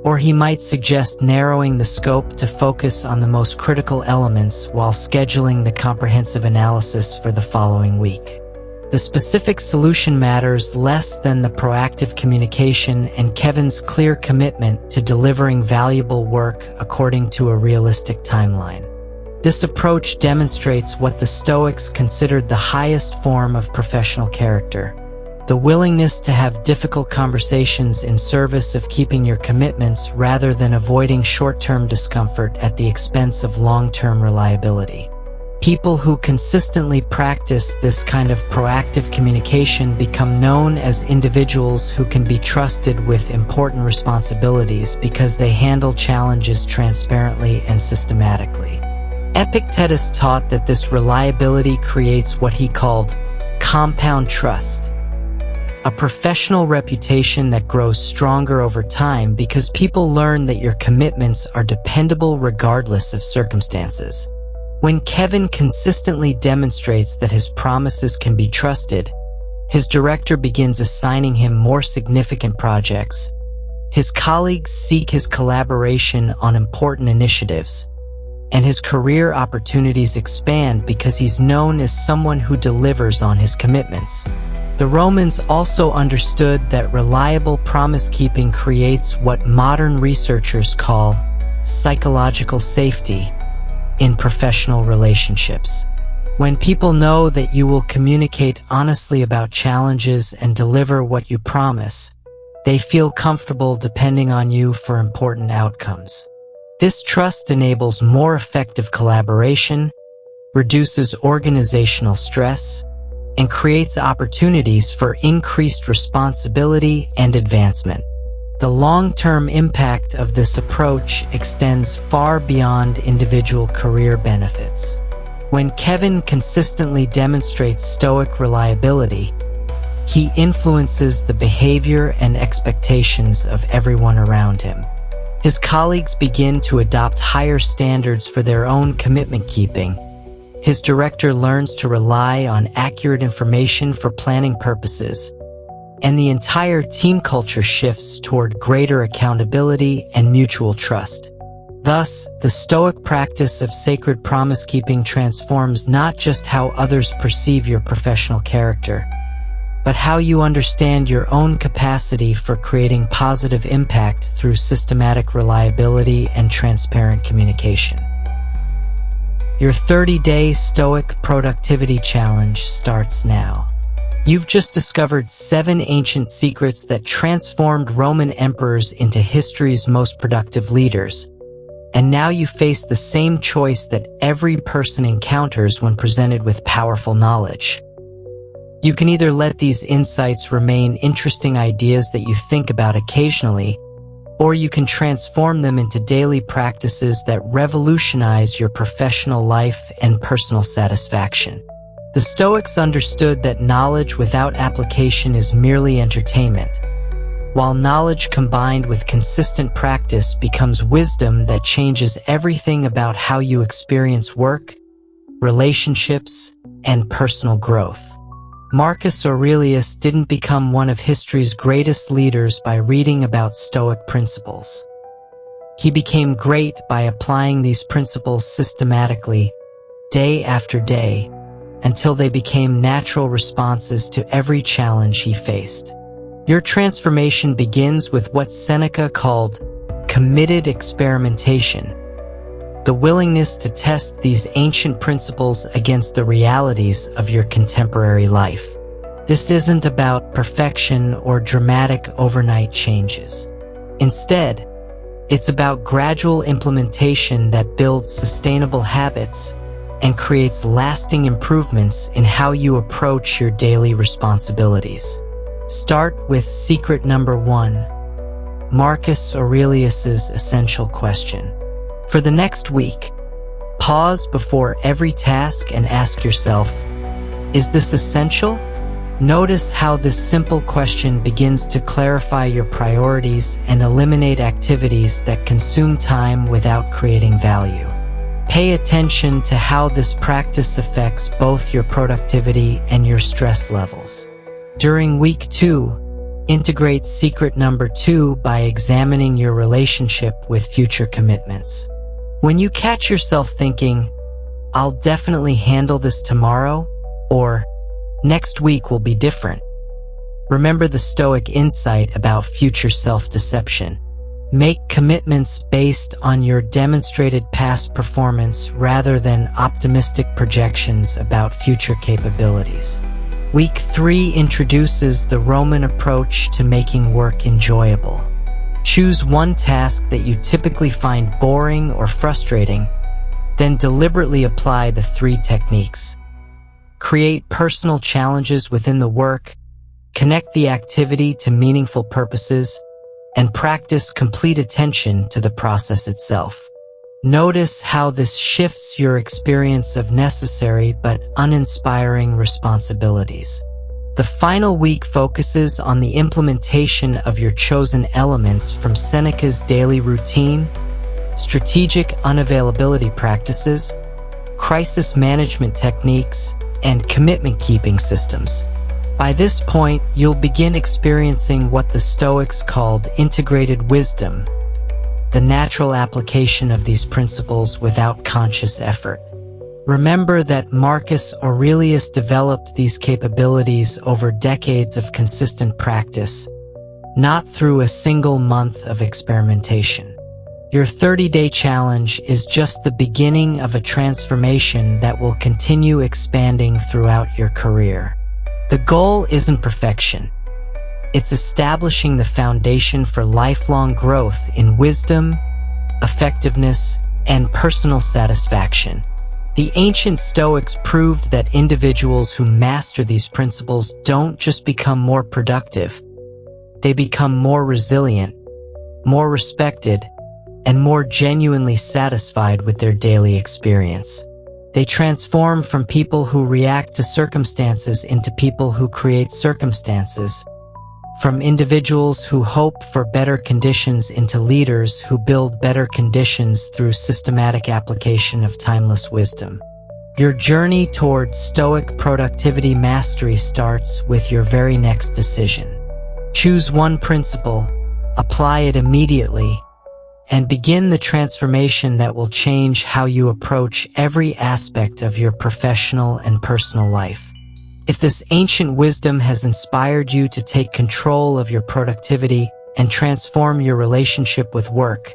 Speaker 1: or he might suggest narrowing the scope to focus on the most critical elements while scheduling the comprehensive analysis for the following week. The specific solution matters less than the proactive communication and Kevin's clear commitment to delivering valuable work according to a realistic timeline. This approach demonstrates what the Stoics considered the highest form of professional character: the willingness to have difficult conversations in service of keeping your commitments rather than avoiding short-term discomfort at the expense of long-term reliability. People who consistently practice this kind of proactive communication become known as individuals who can be trusted with important responsibilities because they handle challenges transparently and systematically. Epictetus taught that this reliability creates what he called compound trust, a professional reputation that grows stronger over time because people learn that your commitments are dependable regardless of circumstances. When Kevin consistently demonstrates that his promises can be trusted, his director begins assigning him more significant projects. His colleagues seek his collaboration on important initiatives, and his career opportunities expand because he's known as someone who delivers on his commitments. The Romans also understood that reliable promise-keeping creates what modern researchers call psychological safety in professional relationships. When people know that you will communicate honestly about challenges and deliver what you promise, they feel comfortable depending on you for important outcomes. This trust enables more effective collaboration, reduces organizational stress, and creates opportunities for increased responsibility and advancement. The long-term impact of this approach extends far beyond individual career benefits. When Kevin consistently demonstrates Stoic reliability, he influences the behavior and expectations of everyone around him. His colleagues begin to adopt higher standards for their own commitment keeping. His director learns to rely on accurate information for planning purposes, and the entire team culture shifts toward greater accountability and mutual trust. Thus, the Stoic practice of sacred promise-keeping transforms not just how others perceive your professional character, but how you understand your own capacity for creating positive impact through systematic reliability and transparent communication. Your 30-day Stoic Productivity Challenge starts now. You've just discovered 7 ancient secrets that transformed Roman emperors into history's most productive leaders. And now you face the same choice that every person encounters when presented with powerful knowledge. You can either let these insights remain interesting ideas that you think about occasionally, or you can transform them into daily practices that revolutionize your professional life and personal satisfaction. The Stoics understood that knowledge without application is merely entertainment, while knowledge combined with consistent practice becomes wisdom that changes everything about how you experience work, relationships, and personal growth. Marcus Aurelius didn't become one of history's greatest leaders by reading about Stoic principles. He became great by applying these principles systematically, day after day, until they became natural responses to every challenge he faced. Your transformation begins with what Seneca called committed experimentation, the willingness to test these ancient principles against the realities of your contemporary life. This isn't about perfection or dramatic overnight changes. Instead, it's about gradual implementation that builds sustainable habits and creates lasting improvements in how you approach your daily responsibilities. Start with secret number 1, Marcus Aurelius's essential question. For the next week, pause before every task and ask yourself, is this essential? Notice how this simple question begins to clarify your priorities and eliminate activities that consume time without creating value. Pay attention to how this practice affects both your productivity and your stress levels. During week 2, integrate secret number 2 by examining your relationship with future commitments. When you catch yourself thinking, I'll definitely handle this tomorrow, or next week will be different, remember the Stoic insight about future self-deception. Make commitments based on your demonstrated past performance rather than optimistic projections about future capabilities. Week 3 introduces the Roman approach to making work enjoyable. Choose one task that you typically find boring or frustrating Then deliberately apply the 3 techniques. Create personal challenges within the work, connect the activity to meaningful purposes, and practice complete attention to the process itself. Notice how this shifts your experience of necessary but uninspiring responsibilities. The final week focuses on the implementation of your chosen elements from Seneca's daily routine, strategic unavailability practices, crisis management techniques, and commitment-keeping systems. By this point, you'll begin experiencing what the Stoics called integrated wisdom, the natural application of these principles without conscious effort. Remember that Marcus Aurelius developed these capabilities over decades of consistent practice, not through a single month of experimentation. Your 30-day challenge is just the beginning of a transformation that will continue expanding throughout your career. The goal isn't perfection. It's establishing the foundation for lifelong growth in wisdom, effectiveness, and personal satisfaction. The ancient Stoics proved that individuals who master these principles don't just become more productive, they become more resilient, more respected, and more genuinely satisfied with their daily experience. They transform from people who react to circumstances into people who create circumstances, from individuals who hope for better conditions into leaders who build better conditions through systematic application of timeless wisdom. Your journey toward Stoic productivity mastery starts with your very next decision. Choose one principle, apply it immediately, and begin the transformation that will change how you approach every aspect of your professional and personal life. If this ancient wisdom has inspired you to take control of your productivity and transform your relationship with work,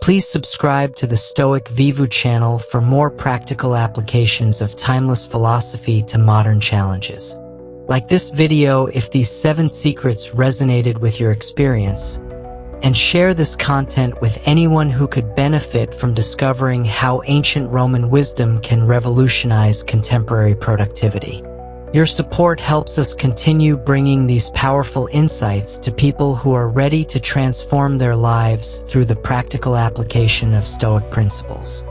Speaker 1: please subscribe to the Stoic Vivu channel for more practical applications of timeless philosophy to modern challenges. Like this video if these 7 secrets resonated with your experience, and share this content with anyone who could benefit from discovering how ancient Roman wisdom can revolutionize contemporary productivity. Your support helps us continue bringing these powerful insights to people who are ready to transform their lives through the practical application of Stoic principles.